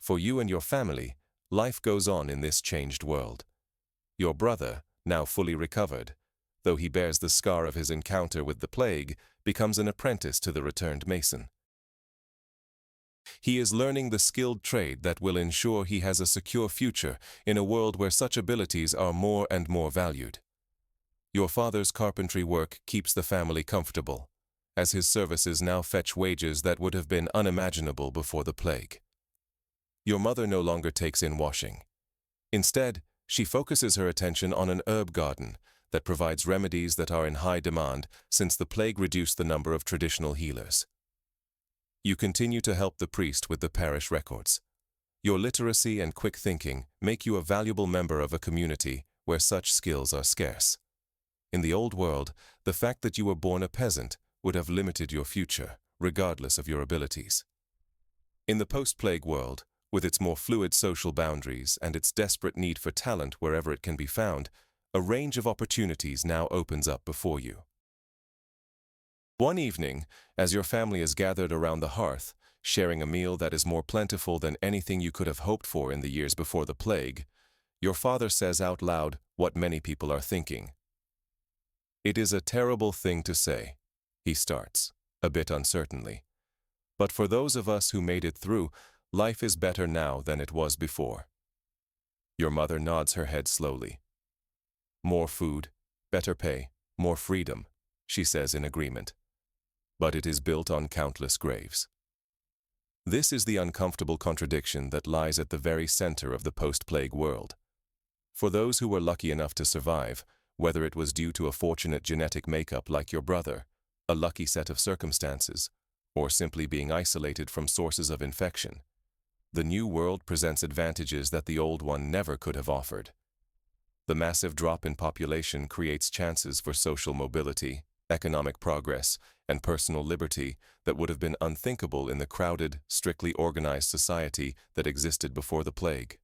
For you and your family, life goes on in this changed world. Your brother, now fully recovered, though he bears the scar of his encounter with the plague, becomes an apprentice to the returned mason. He is learning the skilled trade that will ensure he has a secure future in a world where such abilities are more and more valued. Your father's carpentry work keeps the family comfortable, as his services now fetch wages that would have been unimaginable before the plague. Your mother no longer takes in washing. Instead, she focuses her attention on an herb garden that provides remedies that are in high demand since the plague reduced the number of traditional healers. You continue to help the priest with the parish records. Your literacy and quick thinking make you a valuable member of a community where such skills are scarce. In the old world, the fact that you were born a peasant would have limited your future, regardless of your abilities. In the post-plague world, with its more fluid social boundaries and its desperate need for talent wherever it can be found, a range of opportunities now opens up before you. One evening, as your family is gathered around the hearth, sharing a meal that is more plentiful than anything you could have hoped for in the years before the plague, your father says out loud what many people are thinking. "It is a terrible thing to say," he starts, a bit uncertainly. "But for those of us who made it through, life is better now than it was before." Your mother nods her head slowly. "More food, better pay, more freedom," she says in agreement. "But it is built on countless graves." This is the uncomfortable contradiction that lies at the very center of the post-plague world. For those who were lucky enough to survive, whether it was due to a fortunate genetic makeup like your brother, a lucky set of circumstances, or simply being isolated from sources of infection, the new world presents advantages that the old one never could have offered. The massive drop in population creates chances for social mobility, economic progress, and personal liberty that would have been unthinkable in the crowded, strictly organized society that existed before the plague.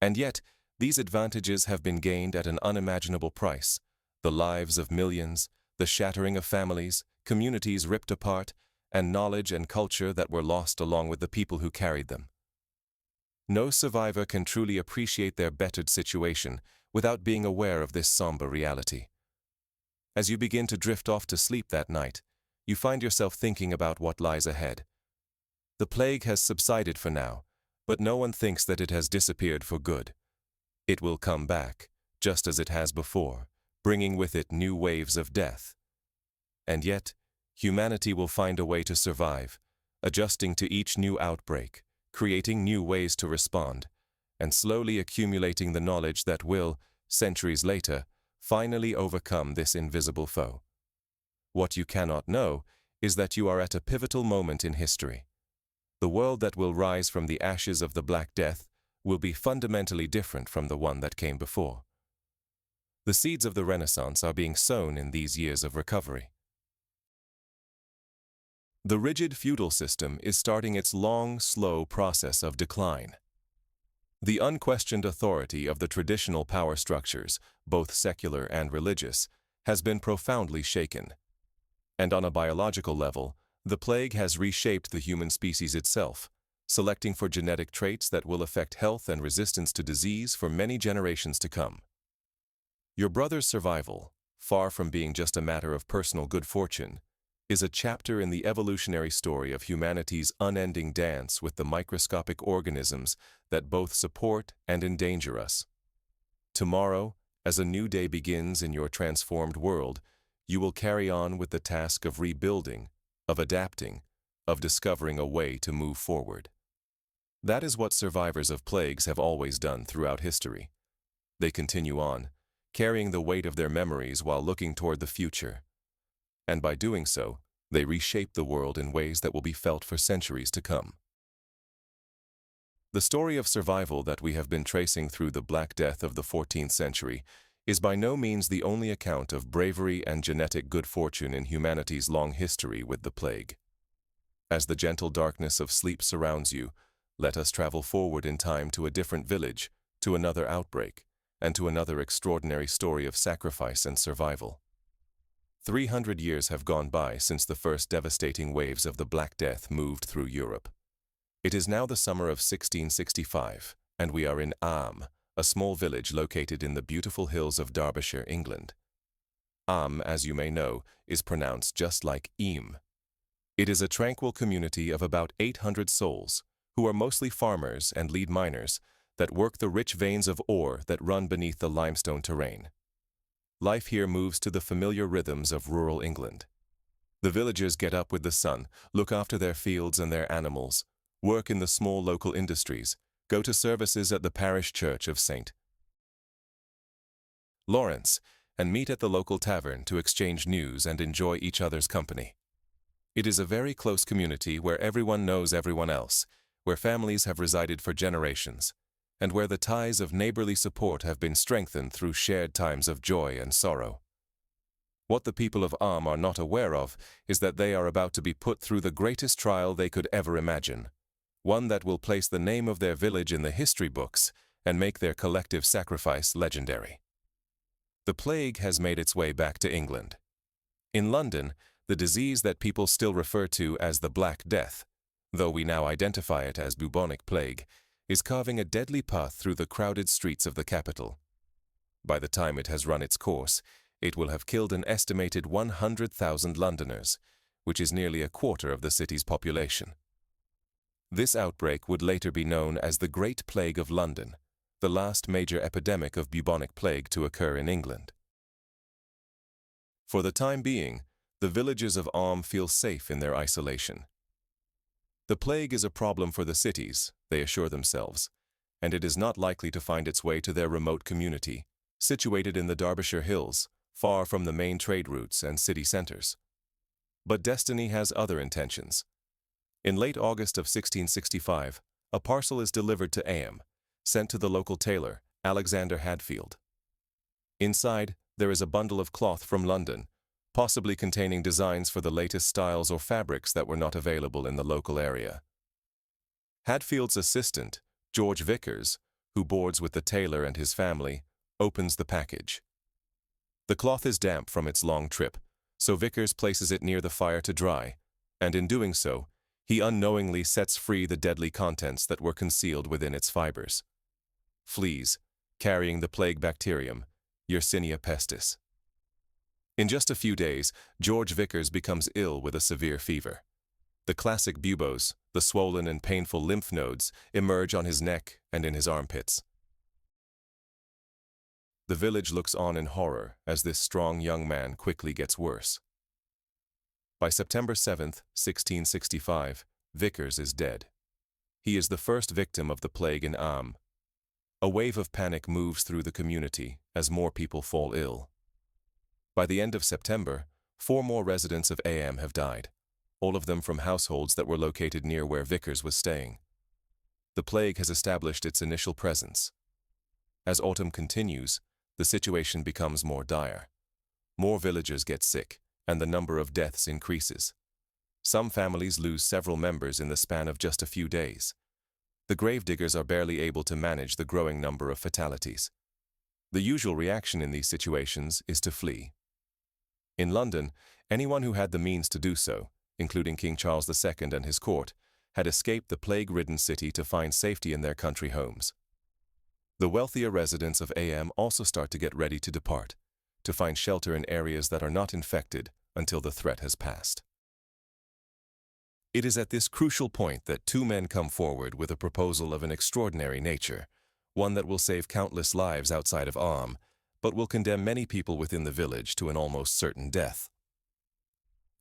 And yet, these advantages have been gained at an unimaginable price: the lives of millions, the shattering of families, communities ripped apart, and knowledge and culture that were lost along with the people who carried them. No survivor can truly appreciate their bettered situation without being aware of this somber reality. As you begin to drift off to sleep that night, you find yourself thinking about what lies ahead. The plague has subsided for now, but no one thinks that it has disappeared for good. It will come back, just as it has before, bringing with it new waves of death. And yet, humanity will find a way to survive, adjusting to each new outbreak, creating new ways to respond, and slowly accumulating the knowledge that will, centuries later, finally overcome this invisible foe. What you cannot know is that you are at a pivotal moment in history. The world that will rise from the ashes of the Black Death will be fundamentally different from the one that came before. The seeds of the Renaissance are being sown in these years of recovery. The rigid feudal system is starting its long, slow process of decline. The unquestioned authority of the traditional power structures, both secular and religious, has been profoundly shaken. And on a biological level, the plague has reshaped the human species itself, selecting for genetic traits that will affect health and resistance to disease for many generations to come. Your brother's survival, far from being just a matter of personal good fortune, is a chapter in the evolutionary story of humanity's unending dance with the microscopic organisms that both support and endanger us. Tomorrow, as a new day begins in your transformed world, you will carry on with the task of rebuilding, of adapting, of discovering a way to move forward. That is what survivors of plagues have always done throughout history. They continue on, carrying the weight of their memories while looking toward the future. And by doing so, they reshape the world in ways that will be felt for centuries to come. The story of survival that we have been tracing through the Black Death of the 14th century is by no means the only account of bravery and genetic good fortune in humanity's long history with the plague. As the gentle darkness of sleep surrounds you, let us travel forward in time to a different village, to another outbreak, and to another extraordinary story of sacrifice and survival. 300 years have gone by since the first devastating waves of the Black Death moved through Europe. It is now the summer of 1665, and we are in Am, a small village located in the beautiful hills of Derbyshire, England. Am, as you may know, is pronounced just like Eam. It is a tranquil community of about 800 souls, who are mostly farmers and lead miners that work the rich veins of ore that run beneath the limestone terrain. Life here moves to the familiar rhythms of rural England. The villagers get up with the sun, look after their fields and their animals, work in the small local industries, go to services at the parish church of St. Lawrence, and meet at the local tavern to exchange news and enjoy each other's company. It is a very close community where everyone knows everyone else, where families have resided for generations, and where the ties of neighborly support have been strengthened through shared times of joy and sorrow. What the people of Am are not aware of is that they are about to be put through the greatest trial they could ever imagine, one that will place the name of their village in the history books and make their collective sacrifice legendary. The plague has made its way back to England. In London, the disease that people still refer to as the Black Death, though we now identify it as bubonic plague, is carving a deadly path through the crowded streets of the capital. By the time it has run its course, it will have killed an estimated 100,000 Londoners, which is nearly a quarter of the city's population. This outbreak would later be known as the Great Plague of London, the last major epidemic of bubonic plague to occur in England. For the time being, the villagers of Am feel safe in their isolation. The plague is a problem for the cities, they assure themselves, and it is not likely to find its way to their remote community, situated in the Derbyshire Hills, far from the main trade routes and city centers. But destiny has other intentions. In late August of 1665, a parcel is delivered to Am, sent to the local tailor, Alexander Hadfield. Inside, there is a bundle of cloth from London, possibly containing designs for the latest styles or fabrics that were not available in the local area. Hadfield's assistant, George Vickers, who boards with the tailor and his family, opens the package. The cloth is damp from its long trip, so Vickers places it near the fire to dry, and in doing so, he unknowingly sets free the deadly contents that were concealed within its fibers. Fleas, carrying the plague bacterium, Yersinia pestis. In just a few days, George Vickers becomes ill with a severe fever. The classic buboes, the swollen and painful lymph nodes, emerge on his neck and in his armpits. The village looks on in horror as this strong young man quickly gets worse. By September 7, 1665, Vickers is dead. He is the first victim of the plague in Am. A wave of panic moves through the community as more people fall ill. By the end of September, 4 more residents of Am have died, all of them from households that were located near where Vickers was staying. The plague has established its initial presence. As autumn continues, the situation becomes more dire. More villagers get sick, and the number of deaths increases. Some families lose several members in the span of just a few days. The gravediggers are barely able to manage the growing number of fatalities. The usual reaction in these situations is to flee. In London, anyone who had the means to do so, including King Charles II and his court, had escaped the plague-ridden city to find safety in their country homes. The wealthier residents of Am also start to get ready to depart, to find shelter in areas that are not infected until the threat has passed. It is at this crucial point that 2 men come forward with a proposal of an extraordinary nature, one that will save countless lives outside of Am, but will condemn many people within the village to an almost certain death.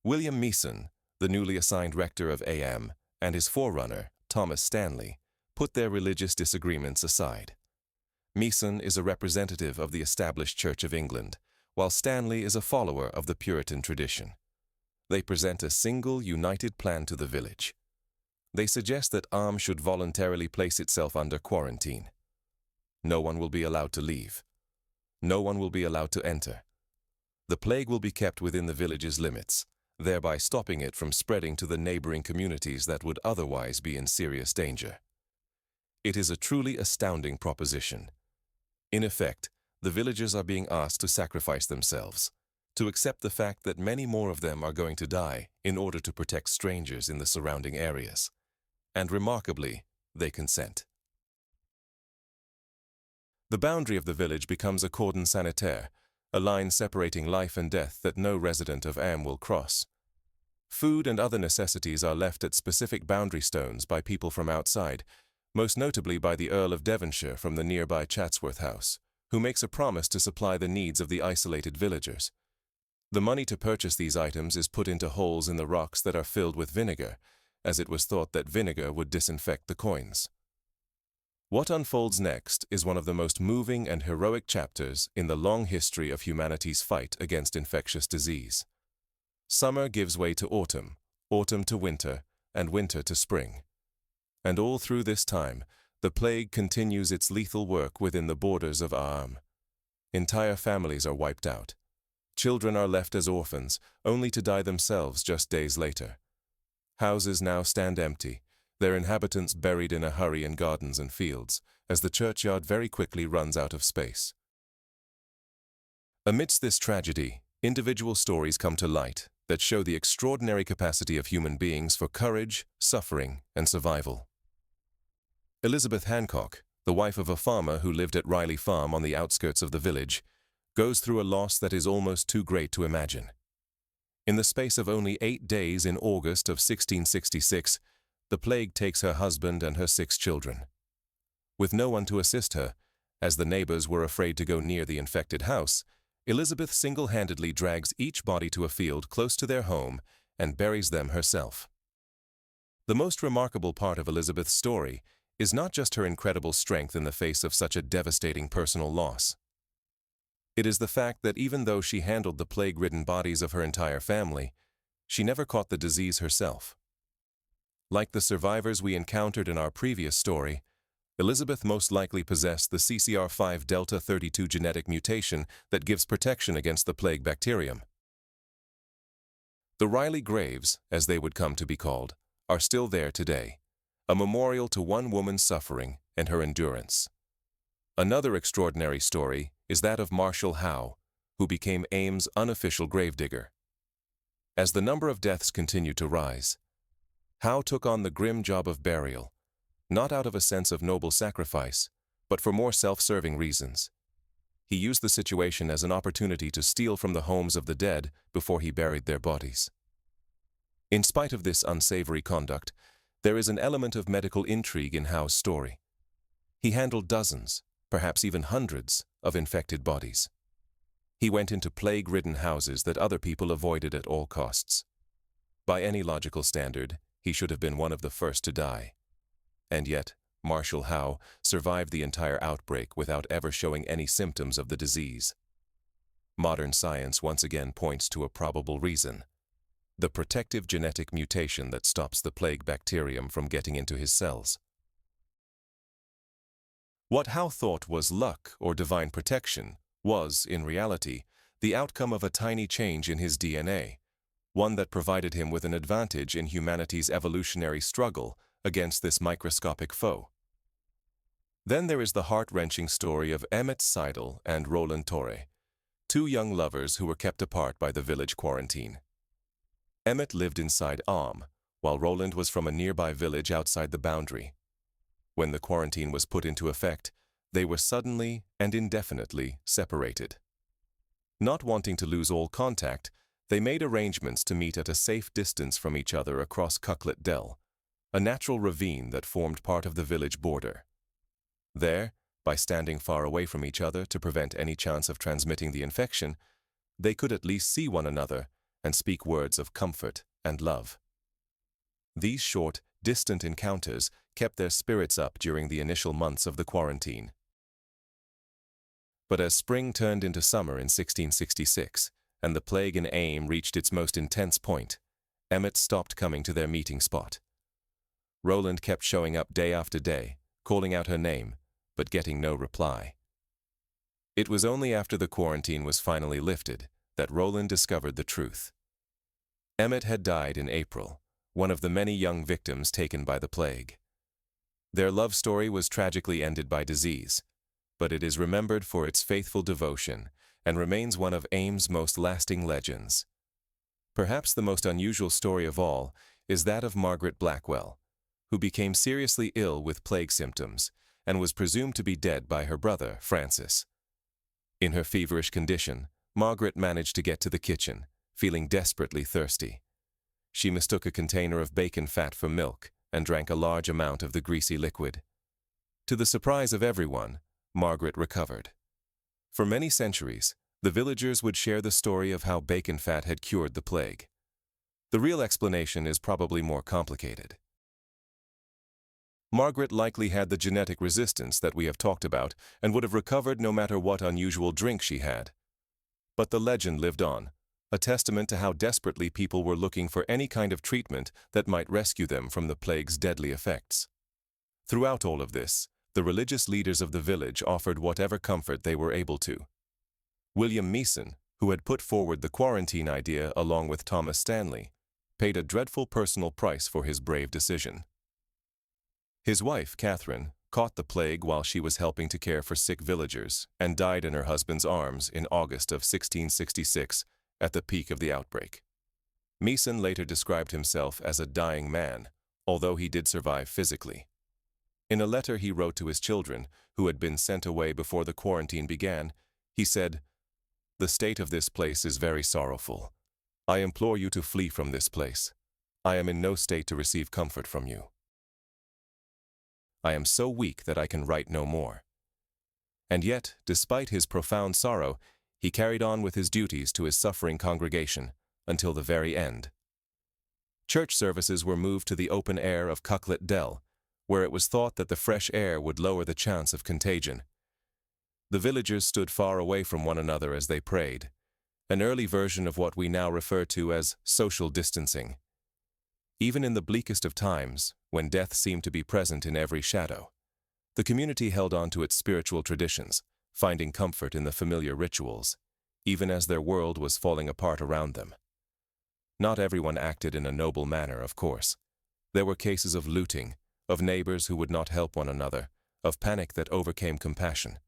William Meeson, the newly assigned rector of Am, and his forerunner, Thomas Stanley, put their religious disagreements aside. Meeson is a representative of the established Church of England, while Stanley is a follower of the Puritan tradition. They present a single, united plan to the village. They suggest that Am should voluntarily place itself under quarantine. No one will be allowed to leave. No one will be allowed to enter. The plague will be kept within the village's limits, thereby stopping it from spreading to the neighboring communities that would otherwise be in serious danger. It is a truly astounding proposition. In effect, the villagers are being asked to sacrifice themselves, to accept the fact that many more of them are going to die in order to protect strangers in the surrounding areas. And remarkably, they consent. The boundary of the village becomes a cordon sanitaire, a line separating life and death that no resident of Am will cross. Food and other necessities are left at specific boundary stones by people from outside, most notably by the Earl of Devonshire from the nearby Chatsworth House, who makes a promise to supply the needs of the isolated villagers. The money to purchase these items is put into holes in the rocks that are filled with vinegar, as it was thought that vinegar would disinfect the coins. What unfolds next is one of the most moving and heroic chapters in the long history of humanity's fight against infectious disease. Summer gives way to autumn, autumn to winter, and winter to spring. And all through this time, the plague continues its lethal work within the borders of Am. Entire families are wiped out. Children are left as orphans, only to die themselves just days later. Houses now stand empty, their inhabitants buried in a hurry in gardens and fields, as the churchyard very quickly runs out of space. Amidst this tragedy, individual stories come to light that show the extraordinary capacity of human beings for courage, suffering, and survival. Elizabeth Hancock, the wife of a farmer who lived at Riley Farm on the outskirts of the village, goes through a loss that is almost too great to imagine. In the space of only 8 days in August of 1666, the plague takes her husband and her 6 children. With no one to assist her, as the neighbors were afraid to go near the infected house, Elizabeth single-handedly drags each body to a field close to their home and buries them herself. The most remarkable part of Elizabeth's story is not just her incredible strength in the face of such a devastating personal loss. It is the fact that even though she handled the plague-ridden bodies of her entire family, she never caught the disease herself. Like the survivors we encountered in our previous story, Elizabeth most likely possessed the CCR5 Delta 32 genetic mutation that gives protection against the plague bacterium. The Riley graves, as they would come to be called, are still there today, a memorial to one woman's suffering and her endurance. Another extraordinary story is that of Marshall Howe, who became Am's unofficial gravedigger. As the number of deaths continued to rise, Howe took on the grim job of burial, not out of a sense of noble sacrifice, but for more self-serving reasons. He used the situation as an opportunity to steal from the homes of the dead before he buried their bodies. In spite of this unsavory conduct, there is an element of medical intrigue in Howe's story. He handled dozens, perhaps even hundreds, of infected bodies. He went into plague-ridden houses that other people avoided at all costs. By any logical standard, he should have been one of the first to die. And yet, Marshall Howe survived the entire outbreak without ever showing any symptoms of the disease. Modern science once again points to a probable reason: the protective genetic mutation that stops the plague bacterium from getting into his cells. What Howe thought was luck or divine protection was, in reality, the outcome of a tiny change in his DNA, one that provided him with an advantage in humanity's evolutionary struggle against this microscopic foe. Then there is the heart-wrenching story of Emmett Seidel and Roland Torre, two young lovers who were kept apart by the village quarantine. Emmett lived inside Am, while Roland was from a nearby village outside the boundary. When the quarantine was put into effect, they were suddenly and indefinitely separated. Not wanting to lose all contact, they made arrangements to meet at a safe distance from each other across Cucklet Dell, a natural ravine that formed part of the village border. There, by standing far away from each other to prevent any chance of transmitting the infection, they could at least see one another and speak words of comfort and love. These short, distant encounters kept their spirits up during the initial months of the quarantine. But as spring turned into summer in 1666, and the plague in Ames reached its most intense point, Emmett stopped coming to their meeting spot. Roland kept showing up day after day, calling out her name, but getting no reply. It was only after the quarantine was finally lifted that Roland discovered the truth. Emmett had died in April, one of the many young victims taken by the plague. Their love story was tragically ended by disease, but it is remembered for its faithful devotion and remains one of Ames' most lasting legends. Perhaps the most unusual story of all is that of Margaret Blackwell, who became seriously ill with plague symptoms and was presumed to be dead by her brother, Francis. In her feverish condition, Margaret managed to get to the kitchen, feeling desperately thirsty. She mistook a container of bacon fat for milk and drank a large amount of the greasy liquid. To the surprise of everyone, Margaret recovered. For many centuries, the villagers would share the story of how bacon fat had cured the plague. The real explanation is probably more complicated. Margaret likely had the genetic resistance that we have talked about and would have recovered no matter what unusual drink she had. But the legend lived on, a testament to how desperately people were looking for any kind of treatment that might rescue them from the plague's deadly effects. Throughout all of this, the religious leaders of the village offered whatever comfort they were able to. William Meeson, who had put forward the quarantine idea along with Thomas Stanley, paid a dreadful personal price for his brave decision. His wife, Catherine, caught the plague while she was helping to care for sick villagers and died in her husband's arms in August of 1666 at the peak of the outbreak. Meeson later described himself as a dying man, although he did survive physically. In a letter he wrote to his children, who had been sent away before the quarantine began, he said, "The state of this place is very sorrowful. I implore you to flee from this place. I am in no state to receive comfort from you. I am so weak that I can write no more." And yet, despite his profound sorrow, he carried on with his duties to his suffering congregation until the very end. Church services were moved to the open air of Cucklet Dell, where it was thought that the fresh air would lower the chance of contagion. The villagers stood far away from one another as they prayed, an early version of what we now refer to as social distancing. Even in the bleakest of times, when death seemed to be present in every shadow, the community held on to its spiritual traditions, finding comfort in the familiar rituals, even as their world was falling apart around them. Not everyone acted in a noble manner, of course. There were cases of looting, of neighbors who would not help one another, of panic that overcame compassion.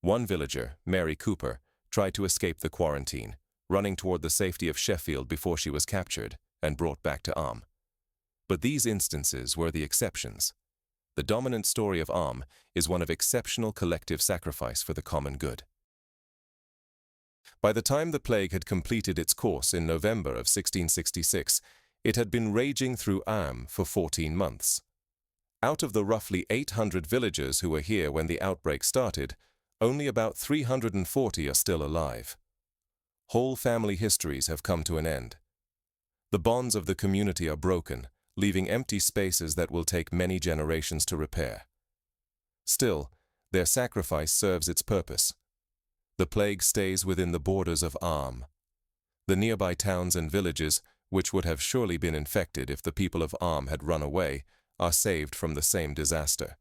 One villager, Mary Cooper, tried to escape the quarantine, running toward the safety of Sheffield before she was captured and brought back to Am. But these instances were the exceptions. The dominant story of Am is one of exceptional collective sacrifice for the common good. By the time the plague had completed its course in November of 1666, it had been raging through Am for 14 months. Out of the roughly 800 villagers who were here when the outbreak started, only about 340 are still alive. Whole family histories have come to an end. The bonds of the community are broken, leaving empty spaces that will take many generations to repair. Still, their sacrifice serves its purpose. The plague stays within the borders of Am. The nearby towns and villages, which would have surely been infected if the people of Am had run away, are saved from the same disaster.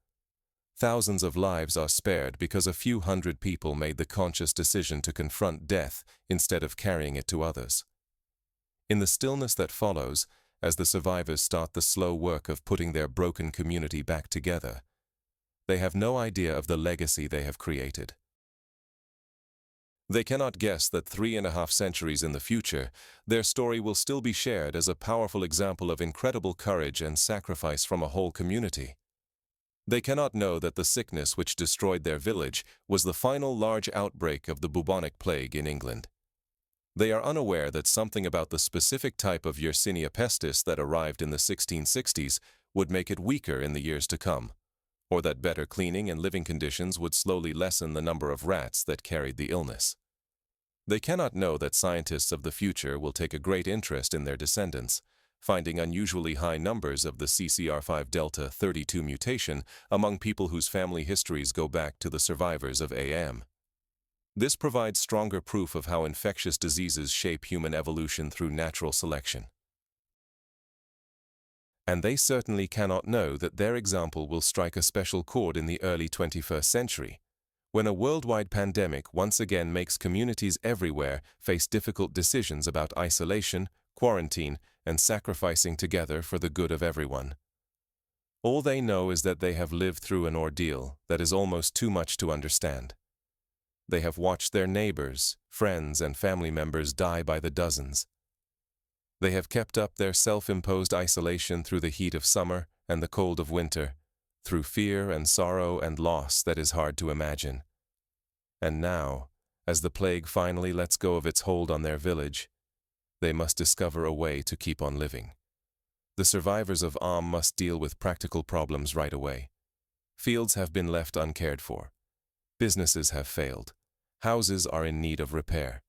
Thousands of lives are spared because a few hundred people made the conscious decision to confront death instead of carrying it to others. In the stillness that follows, as the survivors start the slow work of putting their broken community back together, they have no idea of the legacy they have created. They cannot guess that 3.5 centuries in the future, their story will still be shared as a powerful example of incredible courage and sacrifice from a whole community. They cannot know that the sickness which destroyed their village was the final large outbreak of the bubonic plague in England. They are unaware that something about the specific type of Yersinia pestis that arrived in the 1660s would make it weaker in the years to come, or that better cleaning and living conditions would slowly lessen the number of rats that carried the illness. They cannot know that scientists of the future will take a great interest in their descendants, finding unusually high numbers of the CCR5 delta 32 mutation among people whose family histories go back to the survivors of AM. This provides stronger proof of how infectious diseases shape human evolution through natural selection. And they certainly cannot know that their example will strike a special chord in the early 21st century, when a worldwide pandemic once again makes communities everywhere face difficult decisions about isolation, quarantine, and sacrificing together for the good of everyone. All they know is that they have lived through an ordeal that is almost too much to understand. They have watched their neighbors, friends, and family members die by the dozens. They have kept up their self-imposed isolation through the heat of summer and the cold of winter, through fear and sorrow and loss that is hard to imagine. And now, as the plague finally lets go of its hold on their village, they must discover a way to keep on living. The survivors of Am must deal with practical problems right away. Fields have been left uncared for. Businesses have failed. Houses are in need of repair.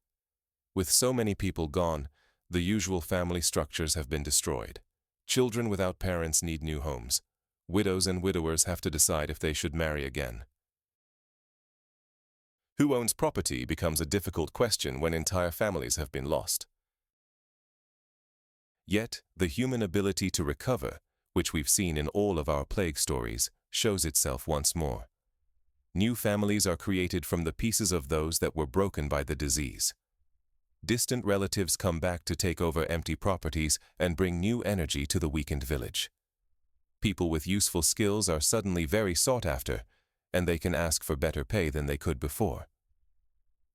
With so many people gone, the usual family structures have been destroyed. Children without parents need new homes. Widows and widowers have to decide if they should marry again. Who owns property becomes a difficult question when entire families have been lost. Yet, the human ability to recover, which we've seen in all of our plague stories, shows itself once more. New families are created from the pieces of those that were broken by the disease. Distant relatives come back to take over empty properties and bring new energy to the weakened village. People with useful skills are suddenly very sought after, and they can ask for better pay than they could before.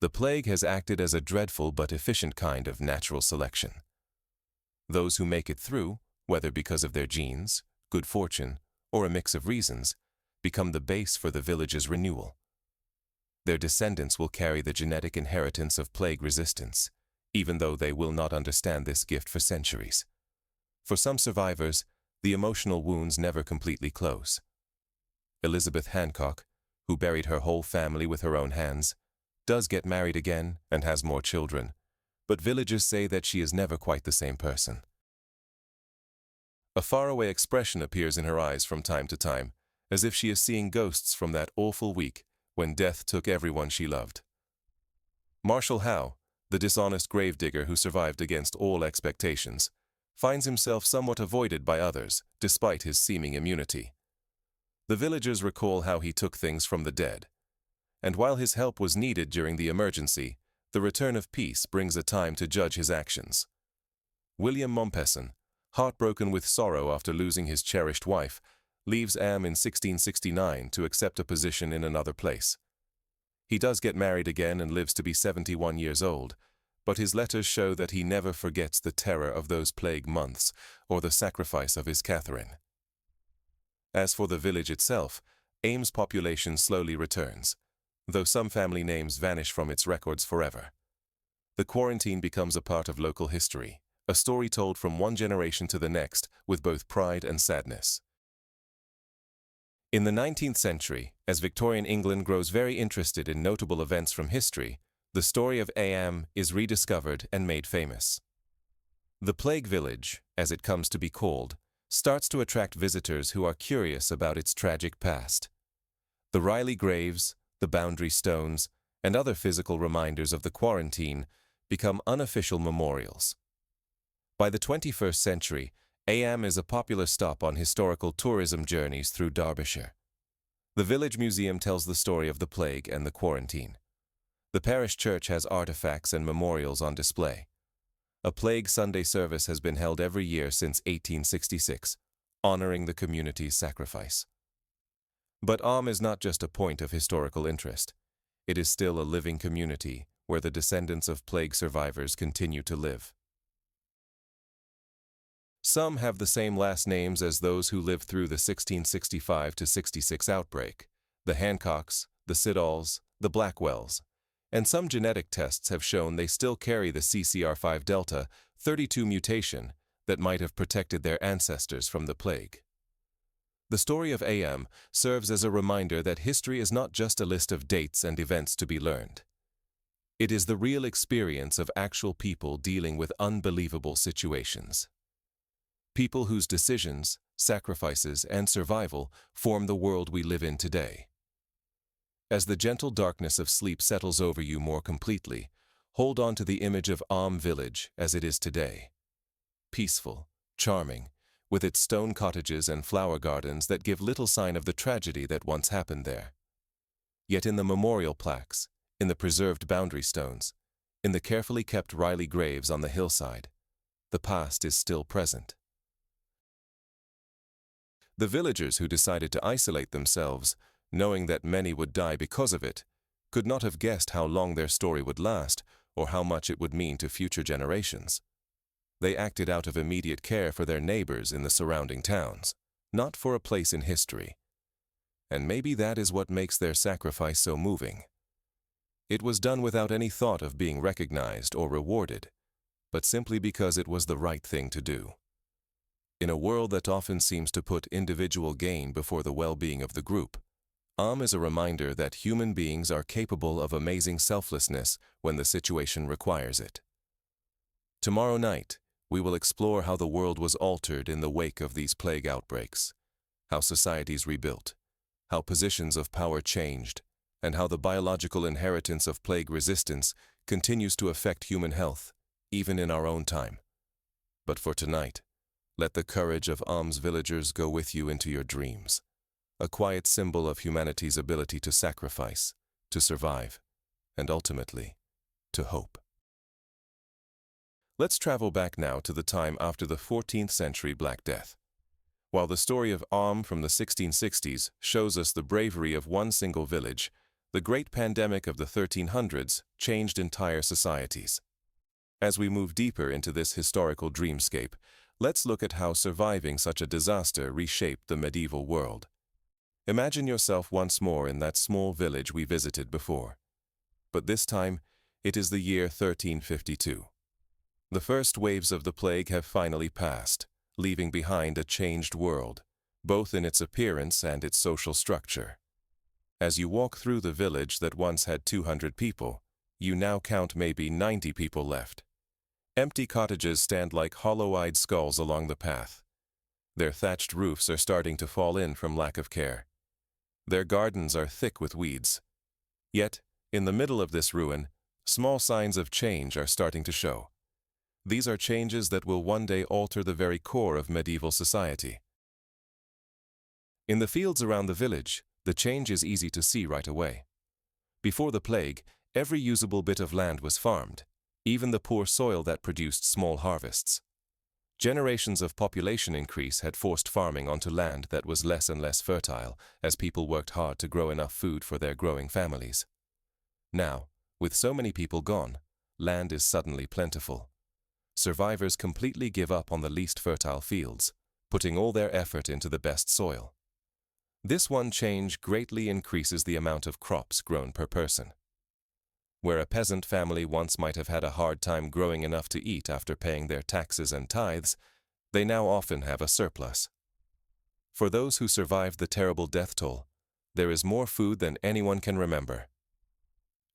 The plague has acted as a dreadful but efficient kind of natural selection. Those who make it through, whether because of their genes, good fortune, or a mix of reasons, become the base for the village's renewal. Their descendants will carry the genetic inheritance of plague resistance, even though they will not understand this gift for centuries. For some survivors, the emotional wounds never completely close. Elizabeth Hancock, who buried her whole family with her own hands, does get married again and has more children, but villagers say that she is never quite the same person. A faraway expression appears in her eyes from time to time, as if she is seeing ghosts from that awful week when death took everyone she loved. Marshall Howe, the dishonest gravedigger who survived against all expectations, finds himself somewhat avoided by others, despite his seeming immunity. The villagers recall how he took things from the dead, and while his help was needed during the emergency, the return of peace brings a time to judge his actions. William Mompesson, heartbroken with sorrow after losing his cherished wife, leaves Am in 1669 to accept a position in another place. He does get married again and lives to be 71 years old, but his letters show that he never forgets the terror of those plague months or the sacrifice of his Catherine. As for the village itself, Am's population slowly returns, though some family names vanish from its records forever. The quarantine becomes a part of local history, a story told from one generation to the next with both pride and sadness. In the 19th century, as Victorian England grows very interested in notable events from history, the story of AM is rediscovered and made famous. The plague village, as it comes to be called, starts to attract visitors who are curious about its tragic past. The Riley graves, the boundary stones, and other physical reminders of the quarantine become unofficial memorials. By the 21st century, Am is a popular stop on historical tourism journeys through Derbyshire. The village museum tells the story of the plague and the quarantine. The parish church has artifacts and memorials on display. A Plague Sunday service has been held every year since 1866, honoring the community's sacrifice. But Am is not just a point of historical interest. It is still a living community where the descendants of plague survivors continue to live. Some have the same last names as those who lived through the 1665–66 outbreak, the Hancocks, the Siddalls, the Blackwells, and some genetic tests have shown they still carry the CCR5 delta 32 mutation that might have protected their ancestors from the plague. The story of Am serves as a reminder that history is not just a list of dates and events to be learned. It is the real experience of actual people dealing with unbelievable situations. People whose decisions, sacrifices, and survival form the world we live in today. As the gentle darkness of sleep settles over you more completely, hold on to the image of Am village as it is today. Peaceful, charming, with its stone cottages and flower gardens that give little sign of the tragedy that once happened there. Yet in the memorial plaques, in the preserved boundary stones, in the carefully kept Riley graves on the hillside, the past is still present. The villagers who decided to isolate themselves, knowing that many would die because of it, could not have guessed how long their story would last or how much it would mean to future generations. They acted out of immediate care for their neighbors in the surrounding towns, not for a place in history. And maybe that is what makes their sacrifice so moving. It was done without any thought of being recognized or rewarded, but simply because it was the right thing to do. In a world that often seems to put individual gain before the well-being of the group, Am is a reminder that human beings are capable of amazing selflessness when the situation requires it. Tomorrow night, we will explore how the world was altered in the wake of these plague outbreaks, how societies rebuilt, how positions of power changed, and how the biological inheritance of plague resistance continues to affect human health, even in our own time. But for tonight, let the courage of Am's villagers go with you into your dreams, a quiet symbol of humanity's ability to sacrifice, to survive, and ultimately, to hope. Let's travel back now to the time after the 14th century Black Death. While the story of Am from the 1660s shows us the bravery of one single village, the great pandemic of the 1300s changed entire societies. As we move deeper into this historical dreamscape, let's look at how surviving such a disaster reshaped the medieval world. Imagine yourself once more in that small village we visited before. But this time, it is the year 1352. The first waves of the plague have finally passed, leaving behind a changed world, both in its appearance and its social structure. As you walk through the village that once had 200 people, you now count maybe 90 people left. Empty cottages stand like hollow-eyed skulls along the path. Their thatched roofs are starting to fall in from lack of care. Their gardens are thick with weeds. Yet, in the middle of this ruin, small signs of change are starting to show. These are changes that will one day alter the very core of medieval society. In the fields around the village, the change is easy to see right away. Before the plague, every usable bit of land was farmed, even the poor soil that produced small harvests. Generations of population increase had forced farming onto land that was less and less fertile as people worked hard to grow enough food for their growing families. Now, with so many people gone, land is suddenly plentiful. Survivors completely give up on the least fertile fields, putting all their effort into the best soil. This one change greatly increases the amount of crops grown per person. Where a peasant family once might have had a hard time growing enough to eat after paying their taxes and tithes, they now often have a surplus. For those who survived the terrible death toll, there is more food than anyone can remember.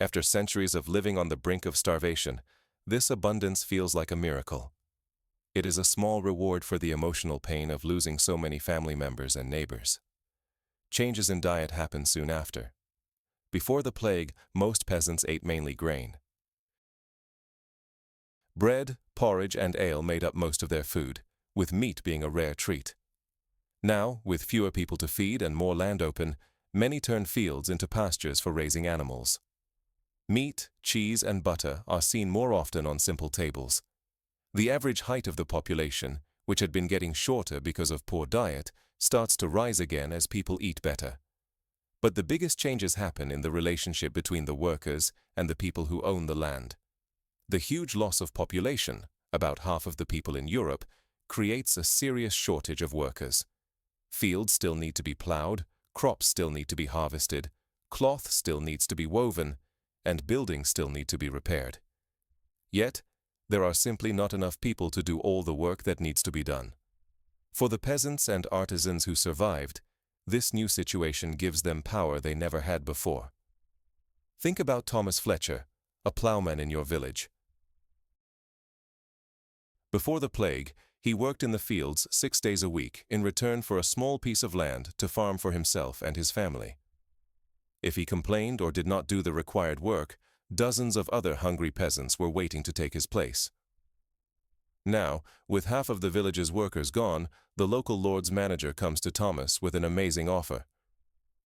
After centuries of living on the brink of starvation, this abundance feels like a miracle. It is a small reward for the emotional pain of losing so many family members and neighbors. Changes in diet happen soon after. Before the plague, most peasants ate mainly grain. Bread, porridge, and ale made up most of their food, with meat being a rare treat. Now, with fewer people to feed and more land open, many turn fields into pastures for raising animals. Meat, cheese, and butter are seen more often on simple tables. The average height of the population, which had been getting shorter because of poor diet, starts to rise again as people eat better. But the biggest changes happen in the relationship between the workers and the people who own the land. The huge loss of population, about half of the people in Europe, creates a serious shortage of workers. Fields still need to be plowed, crops still need to be harvested, cloth still needs to be woven, and buildings still need to be repaired. Yet, there are simply not enough people to do all the work that needs to be done. For the peasants and artisans who survived, this new situation gives them power they never had before. Think about Thomas Fletcher, a plowman in your village. Before the plague, he worked in the fields 6 days a week in return for a small piece of land to farm for himself and his family. If he complained or did not do the required work, dozens of other hungry peasants were waiting to take his place. Now, with half of the village's workers gone, the local lord's manager comes to Thomas with an amazing offer.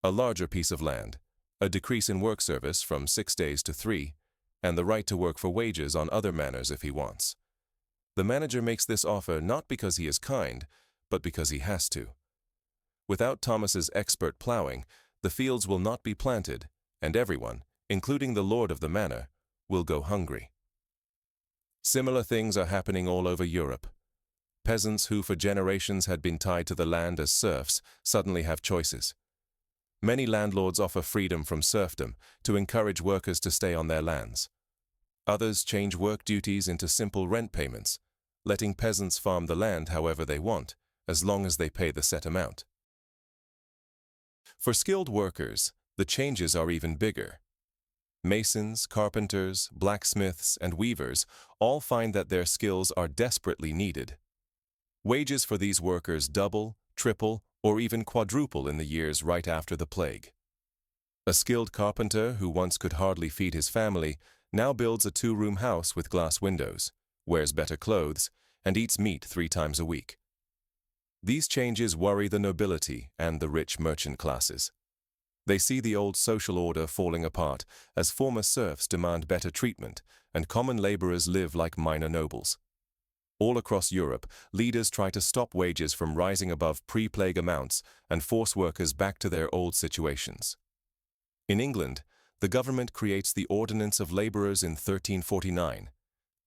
A larger piece of land, a decrease in work service from 6 days to 3, and the right to work for wages on other manors if he wants. The manager makes this offer not because he is kind, but because he has to. Without Thomas's expert plowing, the fields will not be planted, and everyone, including the lord of the manor, will go hungry. Similar things are happening all over Europe. Peasants who for generations had been tied to the land as serfs suddenly have choices. Many landlords offer freedom from serfdom to encourage workers to stay on their lands. Others change work duties into simple rent payments, letting peasants farm the land however they want, as long as they pay the set amount. For skilled workers, the changes are even bigger. Masons, carpenters, blacksmiths, and weavers all find that their skills are desperately needed. Wages for these workers double, triple, or even quadruple in the years right after the plague. A skilled carpenter who once could hardly feed his family now builds a 2-room house with glass windows, wears better clothes, and eats meat 3 times a week. These changes worry the nobility and the rich merchant classes. They see the old social order falling apart as former serfs demand better treatment and common laborers live like minor nobles. All across Europe, leaders try to stop wages from rising above pre-plague amounts and force workers back to their old situations. In England, the government creates the Ordinance of Labourers in 1349,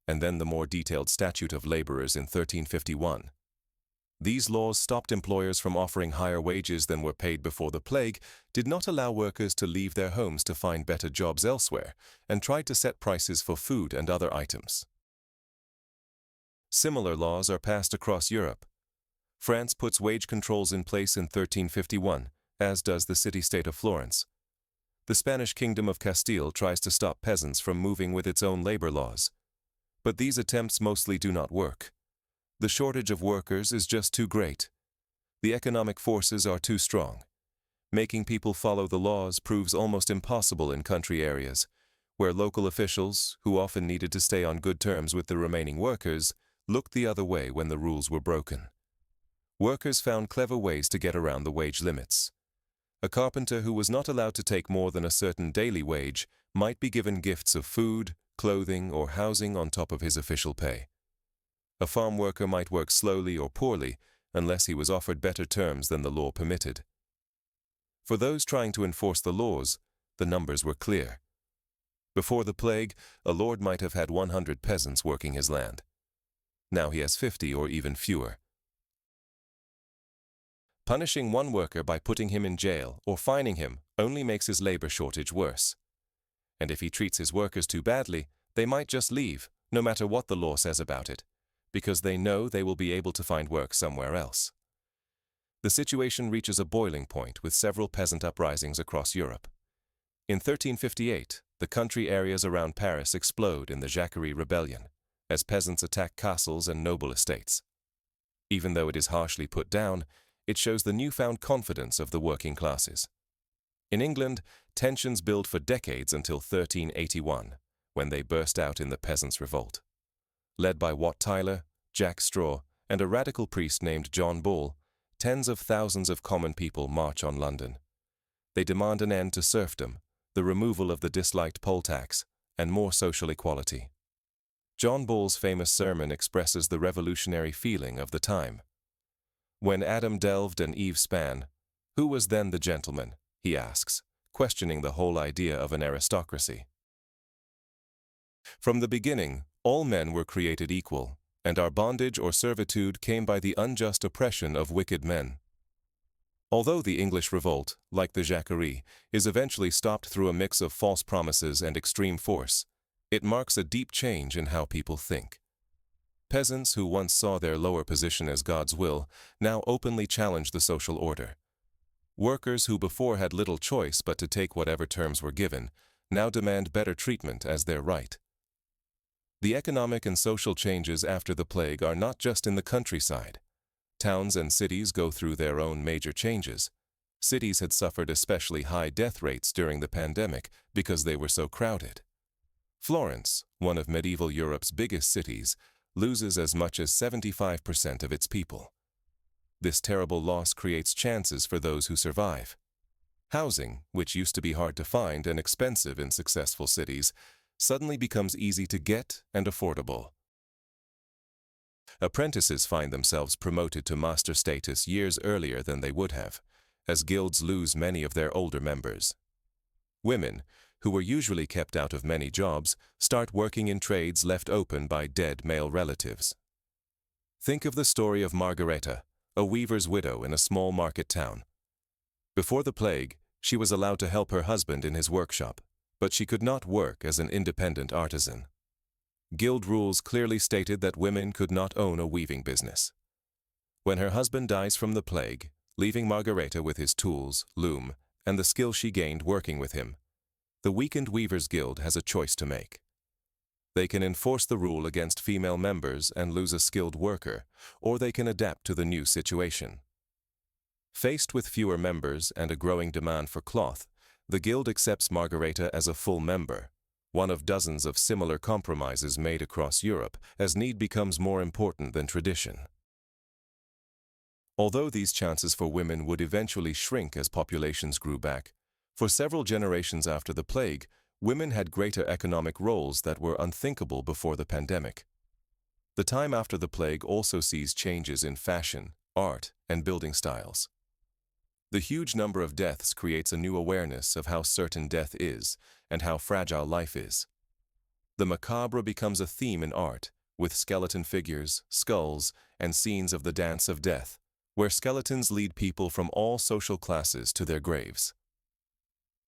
and then the more detailed Statute of Labourers in 1351. These laws stopped employers from offering higher wages than were paid before the plague, did not allow workers to leave their homes to find better jobs elsewhere, and tried to set prices for food and other items. Similar laws are passed across Europe. France puts wage controls in place in 1351, as does the city-state of Florence. The Spanish Kingdom of Castile tries to stop peasants from moving with its own labor laws. But these attempts mostly do not work. The shortage of workers is just too great. The economic forces are too strong. Making people follow the laws proves almost impossible in country areas, where local officials, who often needed to stay on good terms with the remaining workers, looked the other way when the rules were broken. Workers found clever ways to get around the wage limits. A carpenter who was not allowed to take more than a certain daily wage might be given gifts of food, clothing, or housing on top of his official pay. A farm worker might work slowly or poorly unless he was offered better terms than the law permitted. For those trying to enforce the laws, the numbers were clear. Before the plague, a lord might have had 100 peasants working his land. Now he has 50 or even fewer. Punishing one worker by putting him in jail or fining him only makes his labor shortage worse. And if he treats his workers too badly, they might just leave, no matter what the law says about it, because they know they will be able to find work somewhere else. The situation reaches a boiling point with several peasant uprisings across Europe. In 1358, the country areas around Paris explode in the Jacquerie Rebellion, as peasants attack castles and noble estates. Even though it is harshly put down, it shows the newfound confidence of the working classes. In England, tensions build for decades until 1381, when they burst out in the Peasants' Revolt. Led by Wat Tyler, Jack Straw, and a radical priest named John Ball, tens of thousands of common people march on London. They demand an end to serfdom, the removal of the disliked poll tax, and more social equality. John Ball's famous sermon expresses the revolutionary feeling of the time. When Adam delved and Eve span, who was then the gentleman? He asks, questioning the whole idea of an aristocracy. From the beginning, all men were created equal, and our bondage or servitude came by the unjust oppression of wicked men. Although the English revolt, like the Jacquerie, is eventually stopped through a mix of false promises and extreme force, it marks a deep change in how people think. Peasants who once saw their lower position as God's will now openly challenge the social order. Workers who before had little choice but to take whatever terms were given now demand better treatment as their right. The economic and social changes after the plague are not just in the countryside. Towns and cities go through their own major changes. Cities had suffered especially high death rates during the pandemic because they were so crowded. Florence, one of medieval Europe's biggest cities, loses as much as 75% of its people. This terrible loss creates chances for those who survive. Housing, which used to be hard to find and expensive in successful cities, suddenly becomes easy to get and affordable. Apprentices find themselves promoted to master status years earlier than they would have, as guilds lose many of their older members. Women, who were usually kept out of many jobs, start working in trades left open by dead male relatives. Think of the story of Margareta, a weaver's widow in a small market town. Before the plague, she was allowed to help her husband in his workshop, but she could not work as an independent artisan. Guild rules clearly stated that women could not own a weaving business. When her husband dies from the plague, leaving Margareta with his tools, loom, and the skill she gained working with him, the weakened Weavers Guild has a choice to make. They can enforce the rule against female members and lose a skilled worker, or they can adapt to the new situation. Faced with fewer members and a growing demand for cloth, the Guild accepts Margareta as a full member, one of dozens of similar compromises made across Europe as need becomes more important than tradition. Although these chances for women would eventually shrink as populations grew back, for several generations after the plague, women had greater economic roles that were unthinkable before the pandemic. The time after the plague also sees changes in fashion, art, and building styles. The huge number of deaths creates a new awareness of how certain death is and how fragile life is. The macabre becomes a theme in art, with skeleton figures, skulls, and scenes of the dance of death, where skeletons lead people from all social classes to their graves.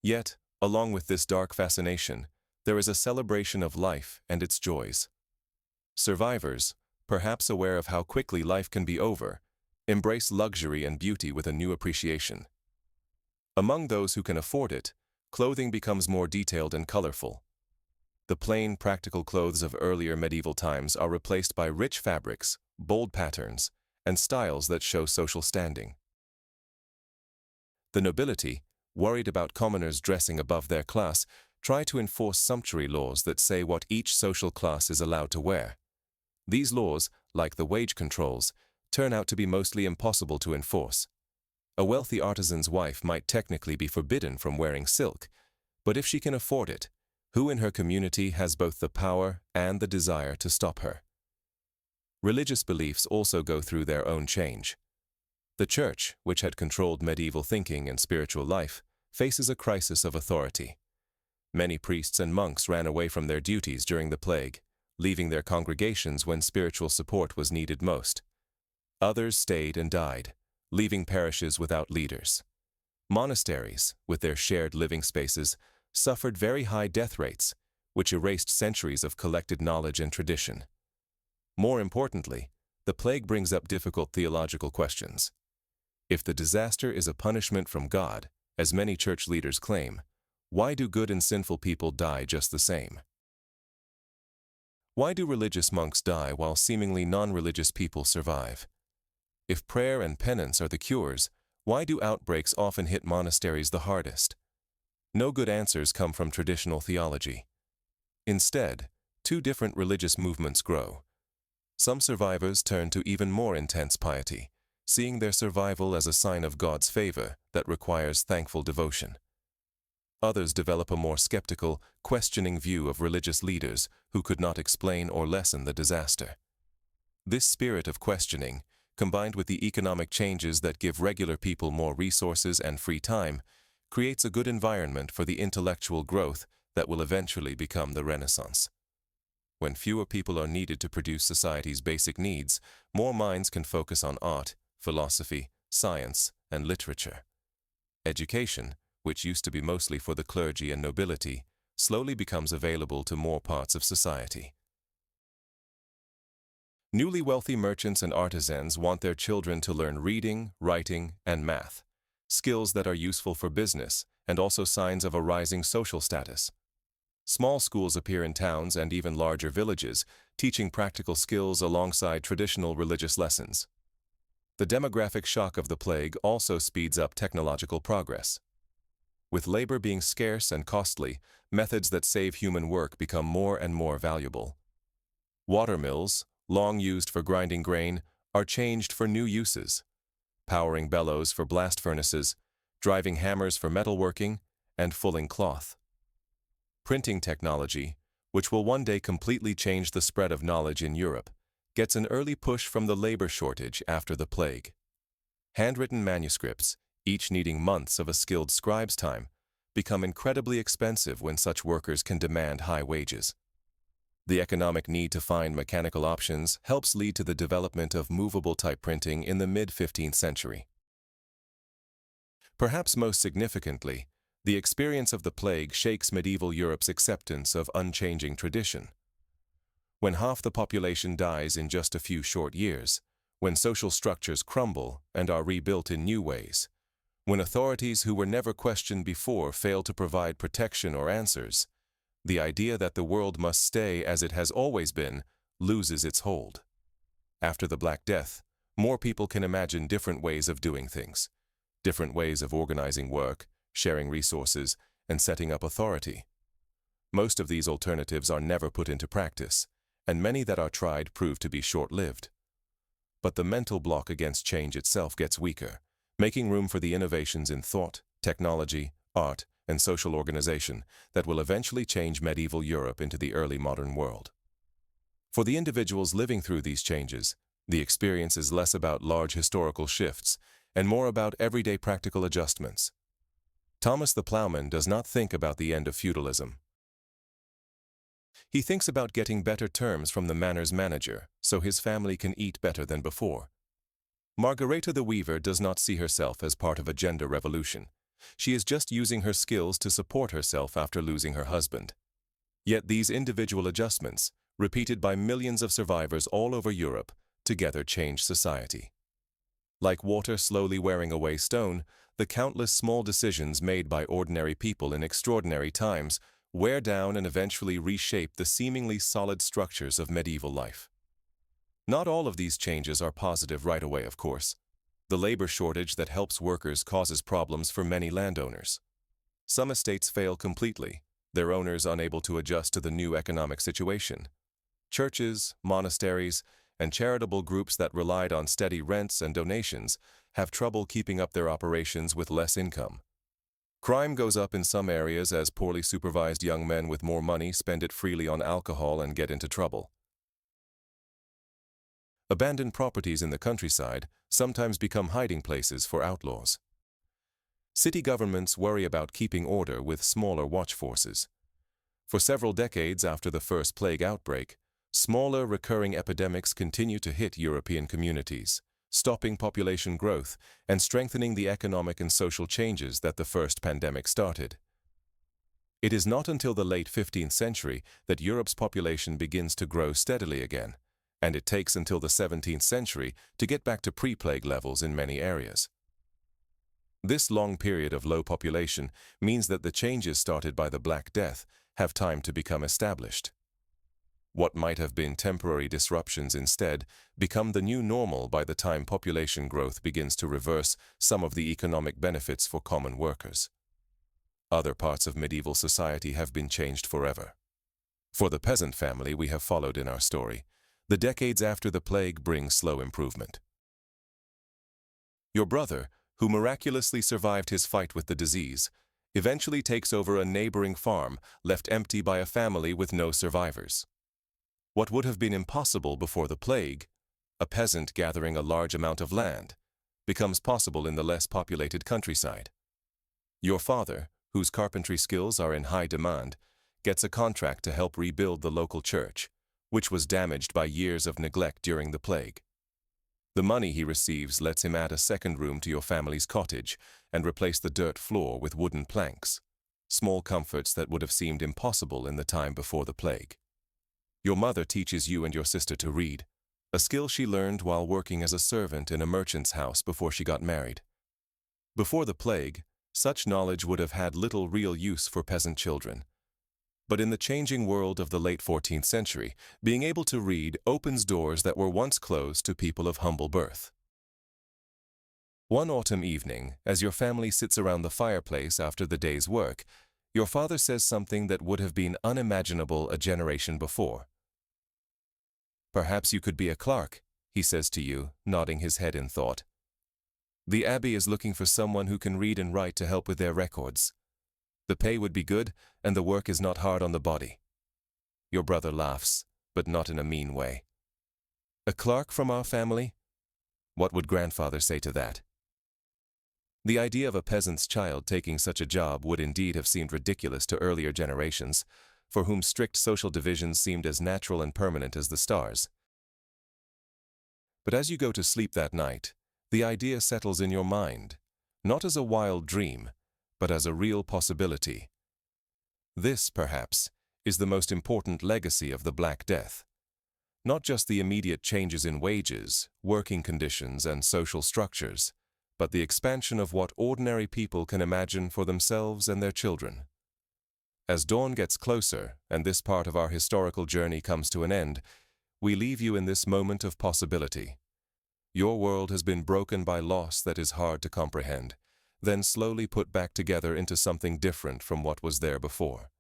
Yet, along with this dark fascination, there is a celebration of life and its joys. Survivors, perhaps aware of how quickly life can be over, embrace luxury and beauty with a new appreciation. Among those who can afford it, clothing becomes more detailed and colorful. The plain, practical clothes of earlier medieval times are replaced by rich fabrics, bold patterns, and styles that show social standing. The nobility, worried about commoners dressing above their class, try to enforce sumptuary laws that say what each social class is allowed to wear. These laws, like the wage controls, turn out to be mostly impossible to enforce. A wealthy artisan's wife might technically be forbidden from wearing silk, but if she can afford it, who in her community has both the power and the desire to stop her? Religious beliefs also go through their own change. The Church, which had controlled medieval thinking and spiritual life, faces a crisis of authority. Many priests and monks ran away from their duties during the plague, leaving their congregations when spiritual support was needed most. Others stayed and died, leaving parishes without leaders. Monasteries, with their shared living spaces, suffered very high death rates, which erased centuries of collected knowledge and tradition. More importantly, the plague brings up difficult theological questions. If the disaster is a punishment from God, as many church leaders claim, why do good and sinful people die just the same? Why do religious monks die while seemingly non-religious people survive? If prayer and penance are the cures, why do outbreaks often hit monasteries the hardest? No good answers come from traditional theology. Instead, two different religious movements grow. Some survivors turn to even more intense piety, seeing their survival as a sign of God's favor that requires thankful devotion. Others develop a more skeptical, questioning view of religious leaders who could not explain or lessen the disaster. This spirit of questioning, combined with the economic changes that give regular people more resources and free time, creates a good environment for the intellectual growth that will eventually become the Renaissance. When fewer people are needed to produce society's basic needs, more minds can focus on art, philosophy, science, and literature. Education, which used to be mostly for the clergy and nobility, slowly becomes available to more parts of society. Newly wealthy merchants and artisans want their children to learn reading, writing, and math, skills that are useful for business and also signs of a rising social status. Small schools appear in towns and even larger villages, teaching practical skills alongside traditional religious lessons. The demographic shock of the plague also speeds up technological progress. With labor being scarce and costly, methods that save human work become more and more valuable. Water mills, long used for grinding grain, are changed for new uses, powering bellows for blast furnaces, driving hammers for metalworking, and fulling cloth. Printing technology, which will one day completely change the spread of knowledge in Europe, gets an early push from the labor shortage after the plague. Handwritten manuscripts, each needing months of a skilled scribe's time, become incredibly expensive when such workers can demand high wages. The economic need to find mechanical options helps lead to the development of movable type printing in the mid-15th century. Perhaps most significantly, the experience of the plague shakes medieval Europe's acceptance of unchanging tradition. When half the population dies in just a few short years, when social structures crumble and are rebuilt in new ways, when authorities who were never questioned before fail to provide protection or answers, the idea that the world must stay as it has always been loses its hold. After the Black Death, more people can imagine different ways of doing things, different ways of organizing work, sharing resources, and setting up authority. Most of these alternatives are never put into practice, and many that are tried prove to be short-lived. But the mental block against change itself gets weaker, making room for the innovations in thought, technology, art, and social organization that will eventually change medieval Europe into the early modern world. For the individuals living through these changes, the experience is less about large historical shifts and more about everyday practical adjustments. Thomas the Plowman does not think about the end of feudalism. He thinks about getting better terms from the manor's manager so his family can eat better than before. Margareta the Weaver does not see herself as part of a gender revolution. She is just using her skills to support herself after losing her husband. Yet these individual adjustments, repeated by millions of survivors all over Europe, together change society. Like water slowly wearing away stone, the countless small decisions made by ordinary people in extraordinary times wear down and eventually reshape the seemingly solid structures of medieval life. Not all of these changes are positive right away, of course. The labor shortage that helps workers causes problems for many landowners. Some estates fail completely, their owners unable to adjust to the new economic situation. Churches, monasteries, and charitable groups that relied on steady rents and donations have trouble keeping up their operations with less income. Crime goes up in some areas as poorly supervised young men with more money spend it freely on alcohol and get into trouble. Abandoned properties in the countryside sometimes become hiding places for outlaws. City governments worry about keeping order with smaller watch forces. For several decades after the first plague outbreak, smaller recurring epidemics continue to hit European communities, stopping population growth and strengthening the economic and social changes that the first pandemic started. It is not until the late 15th century that Europe's population begins to grow steadily again, and it takes until the 17th century to get back to pre-plague levels in many areas. This long period of low population means that the changes started by the Black Death have time to become established. What might have been temporary disruptions instead become the new normal by the time population growth begins to reverse some of the economic benefits for common workers. Other parts of medieval society have been changed forever. For the peasant family we have followed in our story, the decades after the plague bring slow improvement. Your brother, who miraculously survived his fight with the disease, eventually takes over a neighboring farm left empty by a family with no survivors. What would have been impossible before the plague, a peasant gathering a large amount of land, becomes possible in the less populated countryside. Your father, whose carpentry skills are in high demand, gets a contract to help rebuild the local church, which was damaged by years of neglect during the plague. The money he receives lets him add a second room to your family's cottage and replace the dirt floor with wooden planks, small comforts that would have seemed impossible in the time before the plague. Your mother teaches you and your sister to read, a skill she learned while working as a servant in a merchant's house before she got married. Before the plague, such knowledge would have had little real use for peasant children. But in the changing world of the late 14th century, being able to read opens doors that were once closed to people of humble birth. One autumn evening, as your family sits around the fireplace after the day's work, your father says something that would have been unimaginable a generation before. "Perhaps you could be a clerk," he says to you, nodding his head in thought. "The abbey is looking for someone who can read and write to help with their records. The pay would be good, and the work is not hard on the body." Your brother laughs, but not in a mean way. "A clerk from our family? What would grandfather say to that?" The idea of a peasant's child taking such a job would indeed have seemed ridiculous to earlier generations, for whom strict social divisions seemed as natural and permanent as the stars. But as you go to sleep that night, the idea settles in your mind, not as a wild dream, but as a real possibility. This, perhaps, is the most important legacy of the Black Death. Not just the immediate changes in wages, working conditions, and social structures, but the expansion of what ordinary people can imagine for themselves and their children. As dawn gets closer, and this part of our historical journey comes to an end, we leave you in this moment of possibility. Your world has been broken by loss that is hard to comprehend, then slowly put back together into something different from what was there before.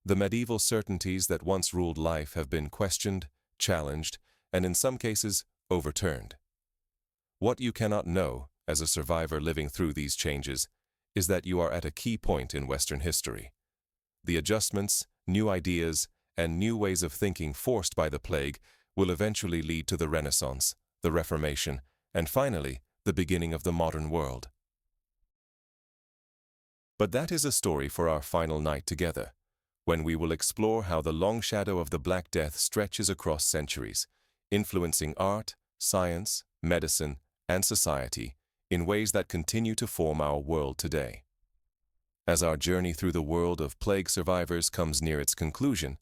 The medieval certainties that once ruled life have been questioned, challenged, and in some cases, overturned. What you cannot know, as a survivor living through these changes, is that you are at a key point in Western history. The adjustments, new ideas, and new ways of thinking forced by the plague will eventually lead to the Renaissance, the Reformation, and finally, the beginning of the modern world. But that is a story for our final night together, when we will explore how the long shadow of the Black Death stretches across centuries, influencing art, science, medicine, and society in ways that continue to form our world today. As our journey through the world of plague survivors comes near its conclusion,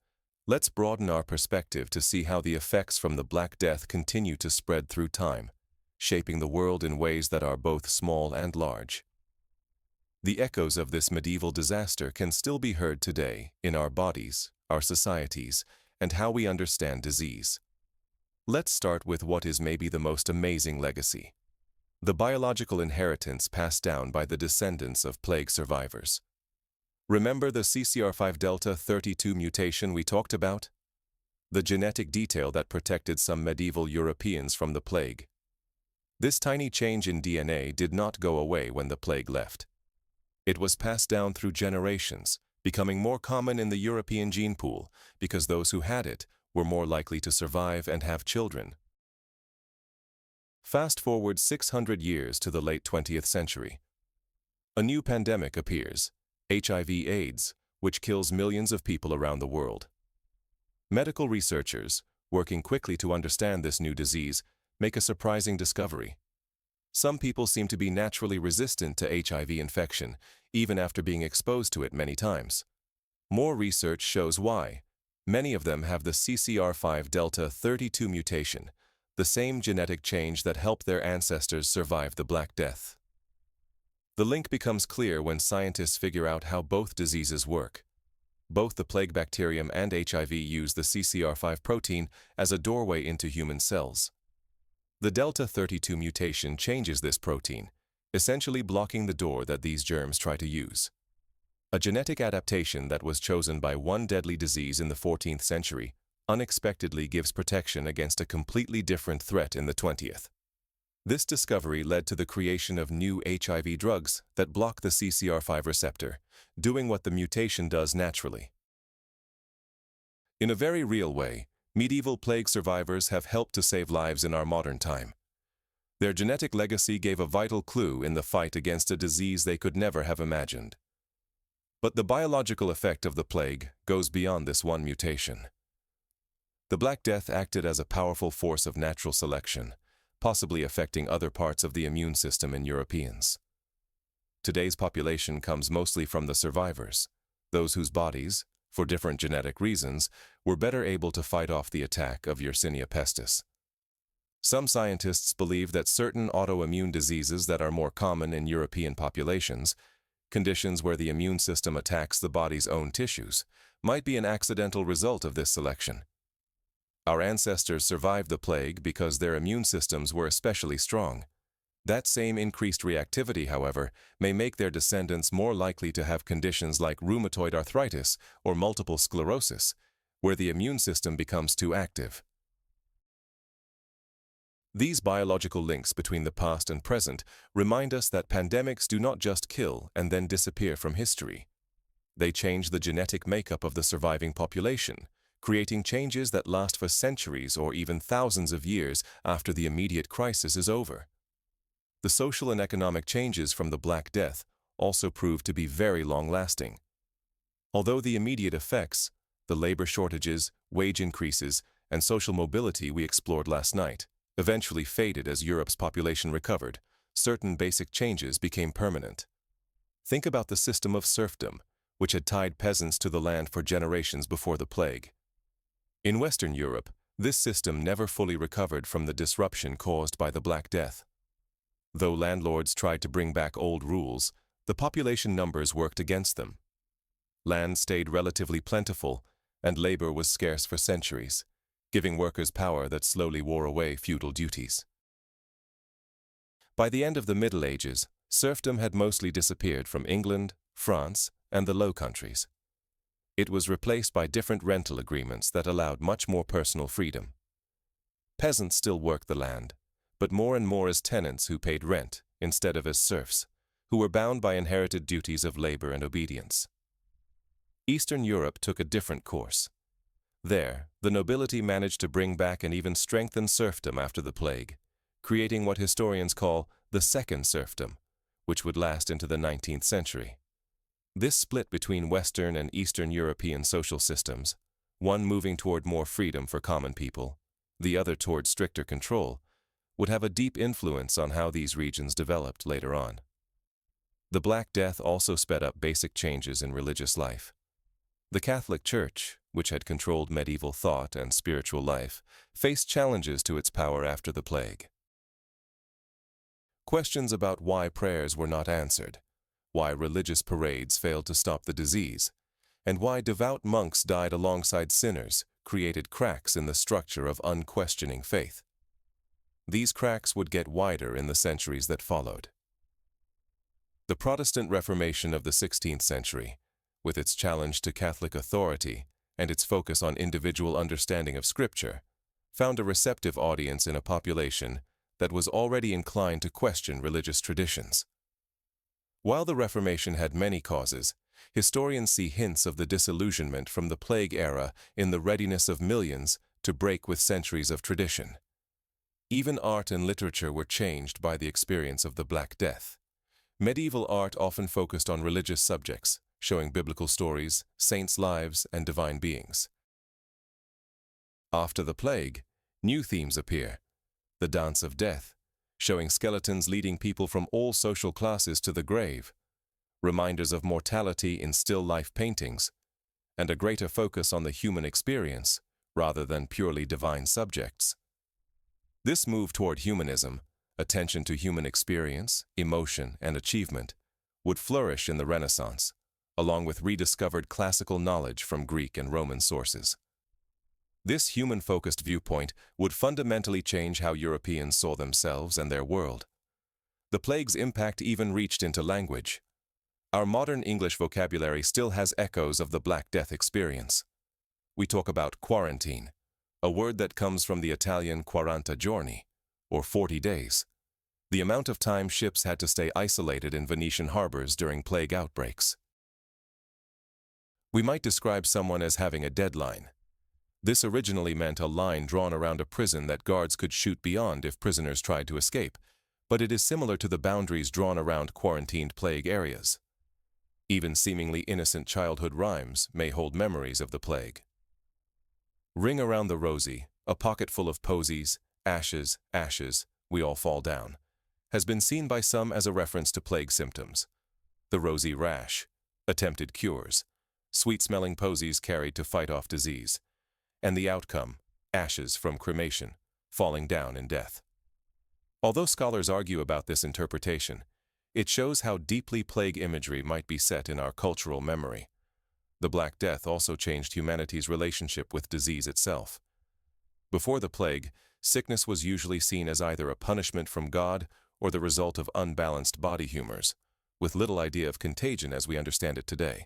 let's broaden our perspective to see how the effects from the Black Death continue to spread through time, shaping the world in ways that are both small and large. The echoes of this medieval disaster can still be heard today in our bodies, our societies, and how we understand disease. Let's start with what is maybe the most amazing legacy: the biological inheritance passed down by the descendants of plague survivors. Remember the CCR5 Delta 32 mutation we talked about? The genetic detail that protected some medieval Europeans from the plague. This tiny change in DNA did not go away when the plague left. It was passed down through generations, becoming more common in the European gene pool because those who had it were more likely to survive and have children. Fast forward 600 years to the late 20th century. A new pandemic appears, HIV/AIDS, which kills millions of people around the world. Medical researchers, working quickly to understand this new disease, make a surprising discovery. Some people seem to be naturally resistant to HIV infection, even after being exposed to it many times. More research shows why. Many of them have the CCR5 Delta 32 mutation, the same genetic change that helped their ancestors survive the Black Death. The link becomes clear when scientists figure out how both diseases work. Both the plague bacterium and HIV use the CCR5 protein as a doorway into human cells. The Delta 32 mutation changes this protein, essentially blocking the door that these germs try to use. A genetic adaptation that was chosen by one deadly disease in the 14th century unexpectedly gives protection against a completely different threat in the 20th. This discovery led to the creation of new HIV drugs that block the CCR5 receptor, doing what the mutation does naturally. In a very real way, medieval plague survivors have helped to save lives in our modern time. Their genetic legacy gave a vital clue in the fight against a disease they could never have imagined. But the biological effect of the plague goes beyond this one mutation. The Black Death acted as a powerful force of natural selection, possibly affecting other parts of the immune system in Europeans. Today's population comes mostly from the survivors, those whose bodies, for different genetic reasons, were better able to fight off the attack of Yersinia pestis. Some scientists believe that certain autoimmune diseases that are more common in European populations, conditions where the immune system attacks the body's own tissues, might be an accidental result of this selection. Our ancestors survived the plague because their immune systems were especially strong. That same increased reactivity, however, may make their descendants more likely to have conditions like rheumatoid arthritis or multiple sclerosis, where the immune system becomes too active. These biological links between the past and present remind us that pandemics do not just kill and then disappear from history. They change the genetic makeup of the surviving population, creating changes that last for centuries or even thousands of years after the immediate crisis is over. The social and economic changes from the Black Death also proved to be very long-lasting. Although the immediate effects, the labor shortages, wage increases, and social mobility we explored last night, eventually faded as Europe's population recovered, certain basic changes became permanent. Think about the system of serfdom, which had tied peasants to the land for generations before the plague. In Western Europe, this system never fully recovered from the disruption caused by the Black Death. Though landlords tried to bring back old rules, the population numbers worked against them. Land stayed relatively plentiful, and labor was scarce for centuries, giving workers power that slowly wore away feudal duties. By the end of the Middle Ages, serfdom had mostly disappeared from England, France, and the Low Countries. It was replaced by different rental agreements that allowed much more personal freedom. Peasants still worked the land, but more and more as tenants who paid rent instead of as serfs, who were bound by inherited duties of labor and obedience. Eastern Europe took a different course. There, the nobility managed to bring back and even strengthen serfdom after the plague, creating what historians call the Second Serfdom, which would last into the 19th century. This split between Western and Eastern European social systems, one moving toward more freedom for common people, the other toward stricter control, would have a deep influence on how these regions developed later on. The Black Death also sped up basic changes in religious life. The Catholic Church, which had controlled medieval thought and spiritual life, faced challenges to its power after the plague. Questions about why prayers were not answered, why religious parades failed to stop the disease, and why devout monks died alongside sinners created cracks in the structure of unquestioning faith. These cracks would get wider in the centuries that followed. The Protestant Reformation of the 16th century, with its challenge to Catholic authority and its focus on individual understanding of Scripture, found a receptive audience in a population that was already inclined to question religious traditions. While the Reformation had many causes, historians see hints of the disillusionment from the plague era in the readiness of millions to break with centuries of tradition. Even art and literature were changed by the experience of the Black Death. Medieval art often focused on religious subjects, showing biblical stories, saints' lives, and divine beings. After the plague, new themes appear. The Dance of Death, showing skeletons leading people from all social classes to the grave, reminders of mortality in still life paintings, and a greater focus on the human experience rather than purely divine subjects. This move toward humanism, attention to human experience, emotion, and achievement, would flourish in the Renaissance, along with rediscovered classical knowledge from Greek and Roman sources. This human-focused viewpoint would fundamentally change how Europeans saw themselves and their world. The plague's impact even reached into language. Our modern English vocabulary still has echoes of the Black Death experience. We talk about quarantine, a word that comes from the Italian 40 giorni, or 40 days. The amount of time ships had to stay isolated in Venetian harbors during plague outbreaks. We might describe someone as having a deadline. This originally meant a line drawn around a prison that guards could shoot beyond if prisoners tried to escape, but it is similar to the boundaries drawn around quarantined plague areas. Even seemingly innocent childhood rhymes may hold memories of the plague. Ring around the rosy, a pocket full of posies, ashes, ashes, we all fall down, has been seen by some as a reference to plague symptoms. The rosy rash, attempted cures, sweet-smelling posies carried to fight off disease, and the outcome, ashes from cremation, falling down in death. Although scholars argue about this interpretation, it shows how deeply plague imagery might be set in our cultural memory. The Black Death also changed humanity's relationship with disease itself. Before the plague, sickness was usually seen as either a punishment from God or the result of unbalanced body humors, with little idea of contagion as we understand it today.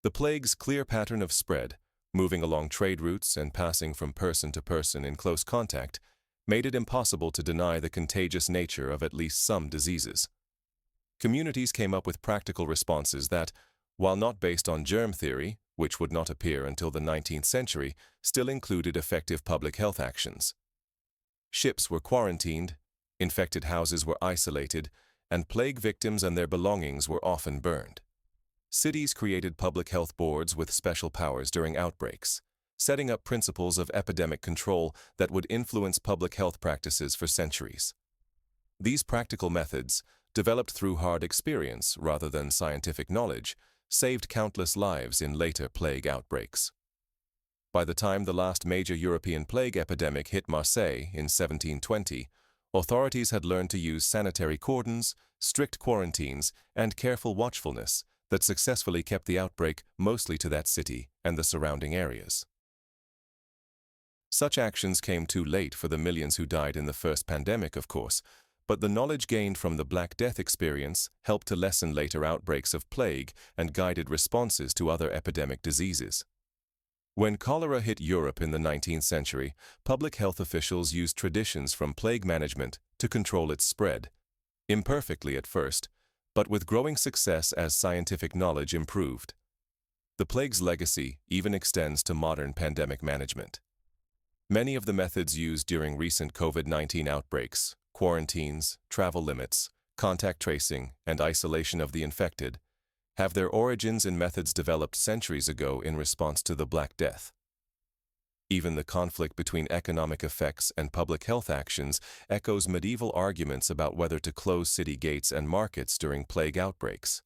The plague's clear pattern of spread, moving along trade routes and passing from person to person in close contact, made it impossible to deny the contagious nature of at least some diseases. Communities came up with practical responses that, while not based on germ theory, which would not appear until the 19th century, still included effective public health actions. Ships were quarantined, infected houses were isolated, and plague victims and their belongings were often burned. Cities created public health boards with special powers during outbreaks, setting up principles of epidemic control that would influence public health practices for centuries. These practical methods, developed through hard experience rather than scientific knowledge, saved countless lives in later plague outbreaks. By the time the last major European plague epidemic hit Marseille in 1720, authorities had learned to use sanitary cordons, strict quarantines, and careful watchfulness that successfully kept the outbreak mostly to that city and the surrounding areas. Such actions came too late for the millions who died in the first pandemic, of course, but the knowledge gained from the Black Death experience helped to lessen later outbreaks of plague and guided responses to other epidemic diseases. When cholera hit Europe in the 19th century, public health officials used traditions from plague management to control its spread, imperfectly at first, but with growing success as scientific knowledge improved. The plague's legacy even extends to modern pandemic management. Many of the methods used during recent COVID-19 outbreaks, quarantines, travel limits, contact tracing, and isolation of the infected, have their origins in methods developed centuries ago in response to the Black Death. Even the conflict between economic effects and public health actions echoes medieval arguments about whether to close city gates and markets during plague outbreaks.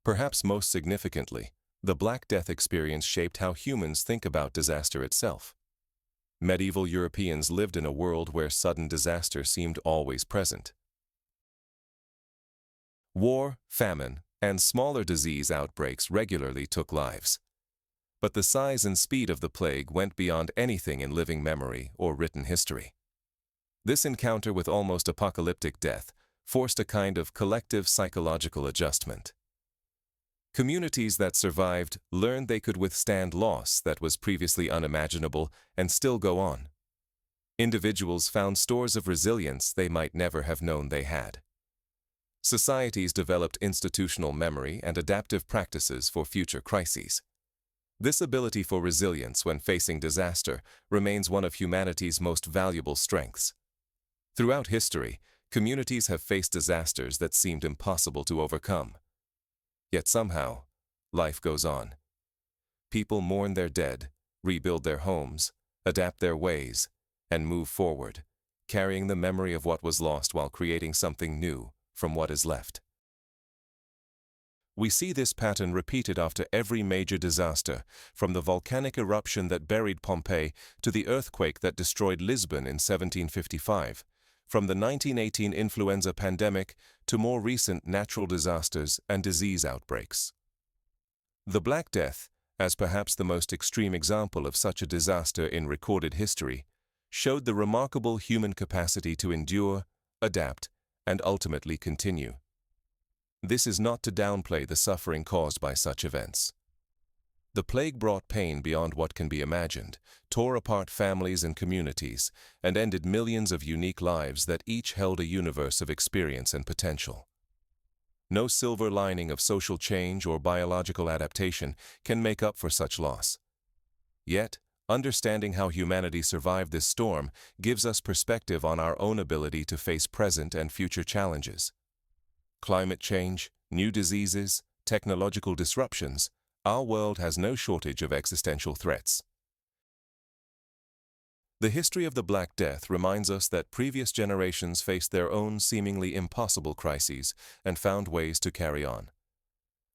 Perhaps most significantly, the Black Death experience shaped how humans think about disaster itself. Medieval Europeans lived in a world where sudden disaster seemed always present. War, famine, and smaller disease outbreaks regularly took lives. But the size and speed of the plague went beyond anything in living memory or written history. This encounter with almost apocalyptic death forced a kind of collective psychological adjustment. Communities that survived learned they could withstand loss that was previously unimaginable and still go on. Individuals found stores of resilience they might never have known they had. Societies developed institutional memory and adaptive practices for future crises. This ability for resilience when facing disaster remains one of humanity's most valuable strengths. Throughout history, communities have faced disasters that seemed impossible to overcome. Yet somehow, life goes on. People mourn their dead, rebuild their homes, adapt their ways, and move forward, carrying the memory of what was lost while creating something new from what is left. We see this pattern repeated after every major disaster, from the volcanic eruption that buried Pompeii to the earthquake that destroyed Lisbon in 1755, from the 1918 influenza pandemic to more recent natural disasters and disease outbreaks. The Black Death, as perhaps the most extreme example of such a disaster in recorded history, showed the remarkable human capacity to endure, adapt, and ultimately continue. This is not to downplay the suffering caused by such events. The plague brought pain beyond what can be imagined, tore apart families and communities, and ended millions of unique lives that each held a universe of experience and potential. No silver lining of social change or biological adaptation can make up for such loss. Yet, understanding how humanity survived this storm gives us perspective on our own ability to face present and future challenges. Climate change, new diseases, technological disruptions, our world has no shortage of existential threats. The history of the Black Death reminds us that previous generations faced their own seemingly impossible crises and found ways to carry on.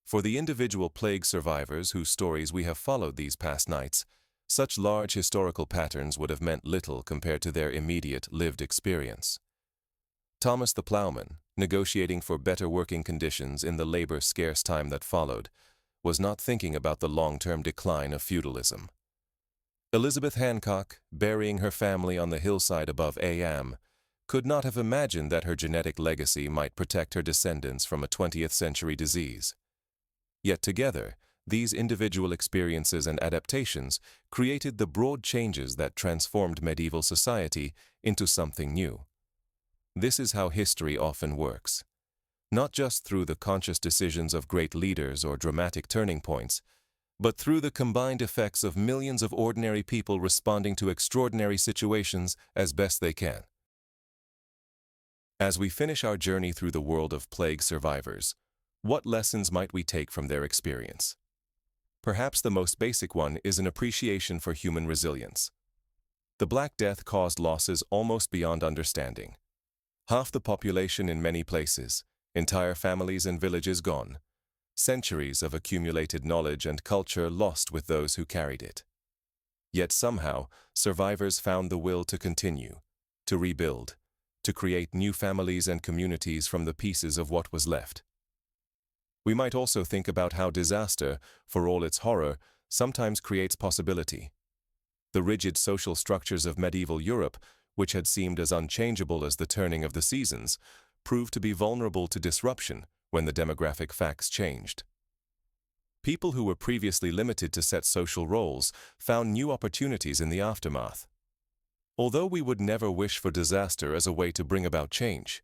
For the individual plague survivors whose stories we have followed these past nights, such large historical patterns would have meant little compared to their immediate lived experience. Thomas the Plowman, negotiating for better working conditions in the labor-scarce time that followed, was not thinking about the long-term decline of feudalism. Elizabeth Hancock, burying her family on the hillside above Am, could not have imagined that her genetic legacy might protect her descendants from a 20th-century disease. Yet together, these individual experiences and adaptations created the broad changes that transformed medieval society into something new. This is how history often works. Not just through the conscious decisions of great leaders or dramatic turning points, but through the combined effects of millions of ordinary people responding to extraordinary situations as best they can. As we finish our journey through the world of plague survivors, what lessons might we take from their experience? Perhaps the most basic one is an appreciation for human resilience. The Black Death caused losses almost beyond understanding. Half the population in many places, entire families and villages gone, centuries of accumulated knowledge and culture lost with those who carried it. Yet somehow, survivors found the will to continue, to rebuild, to create new families and communities from the pieces of what was left. We might also think about how disaster, for all its horror, sometimes creates possibility. The rigid social structures of medieval Europe, which had seemed as unchangeable as the turning of the seasons, proved to be vulnerable to disruption when the demographic facts changed. People who were previously limited to set social roles found new opportunities in the aftermath. Although we would never wish for disaster as a way to bring about change,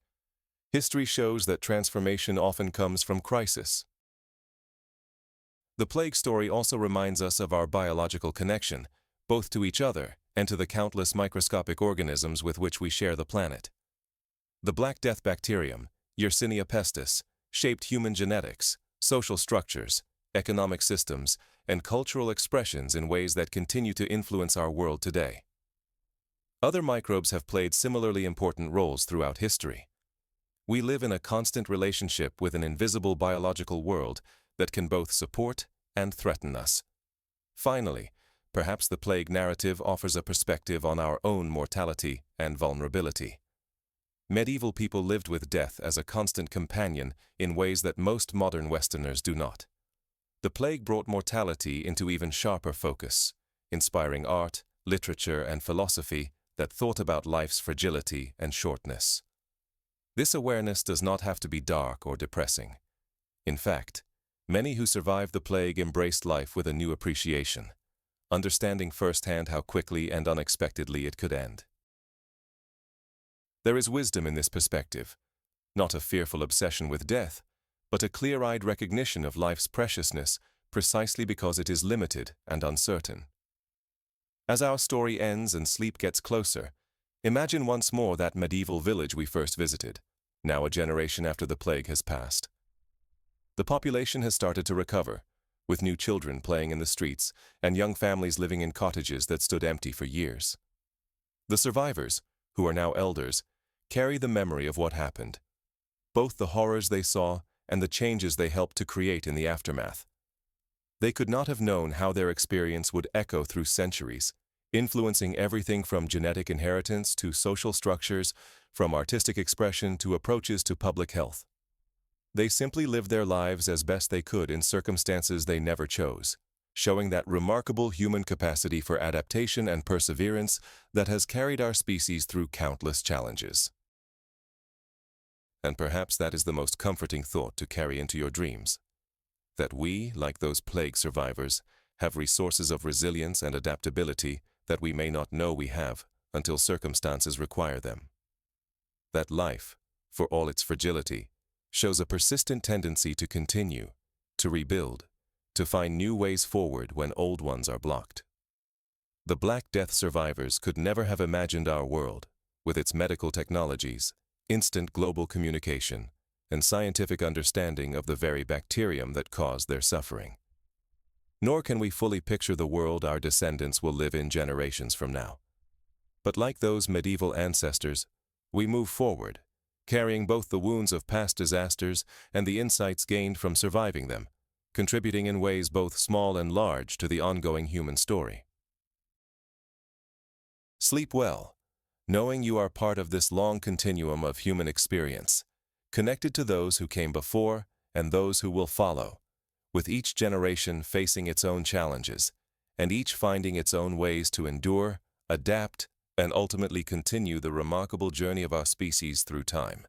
history shows that transformation often comes from crisis. The plague story also reminds us of our biological connection, both to each other and to the countless microscopic organisms with which we share the planet. The Black Death bacterium, Yersinia pestis, shaped human genetics, social structures, economic systems, and cultural expressions in ways that continue to influence our world today. Other microbes have played similarly important roles throughout history. We live in a constant relationship with an invisible biological world that can both support and threaten us. Finally, perhaps the plague narrative offers a perspective on our own mortality and vulnerability. Medieval people lived with death as a constant companion in ways that most modern Westerners do not. The plague brought mortality into even sharper focus, inspiring art, literature, and philosophy that thought about life's fragility and shortness. This awareness does not have to be dark or depressing. In fact, many who survived the plague embraced life with a new appreciation, understanding firsthand how quickly and unexpectedly it could end. There is wisdom in this perspective, not a fearful obsession with death, but a clear-eyed recognition of life's preciousness precisely because it is limited and uncertain. As our story ends and sleep gets closer, imagine once more that medieval village we first visited, now a generation after the plague has passed. The population has started to recover, with new children playing in the streets and young families living in cottages that stood empty for years. The survivors, who are now elders, carry the memory of what happened, both the horrors they saw and the changes they helped to create in the aftermath. They could not have known how their experience would echo through centuries, influencing everything from genetic inheritance to social structures, from artistic expression to approaches to public health. They simply lived their lives as best they could in circumstances they never chose, showing that remarkable human capacity for adaptation and perseverance that has carried our species through countless challenges. And perhaps that is the most comforting thought to carry into your dreams, that we, like those plague survivors, have resources of resilience and adaptability that we may not know we have until circumstances require them. That life, for all its fragility, shows a persistent tendency to continue, to rebuild, to find new ways forward when old ones are blocked. The Black Death survivors could never have imagined our world, with its medical technologies, instant global communication, and scientific understanding of the very bacterium that caused their suffering. Nor can we fully picture the world our descendants will live in generations from now. But like those medieval ancestors, we move forward, carrying both the wounds of past disasters and the insights gained from surviving them, contributing in ways both small and large to the ongoing human story. Sleep well, knowing you are part of this long continuum of human experience, connected to those who came before and those who will follow, with each generation facing its own challenges, and each finding its own ways to endure, adapt, and ultimately continue the remarkable journey of our species through time.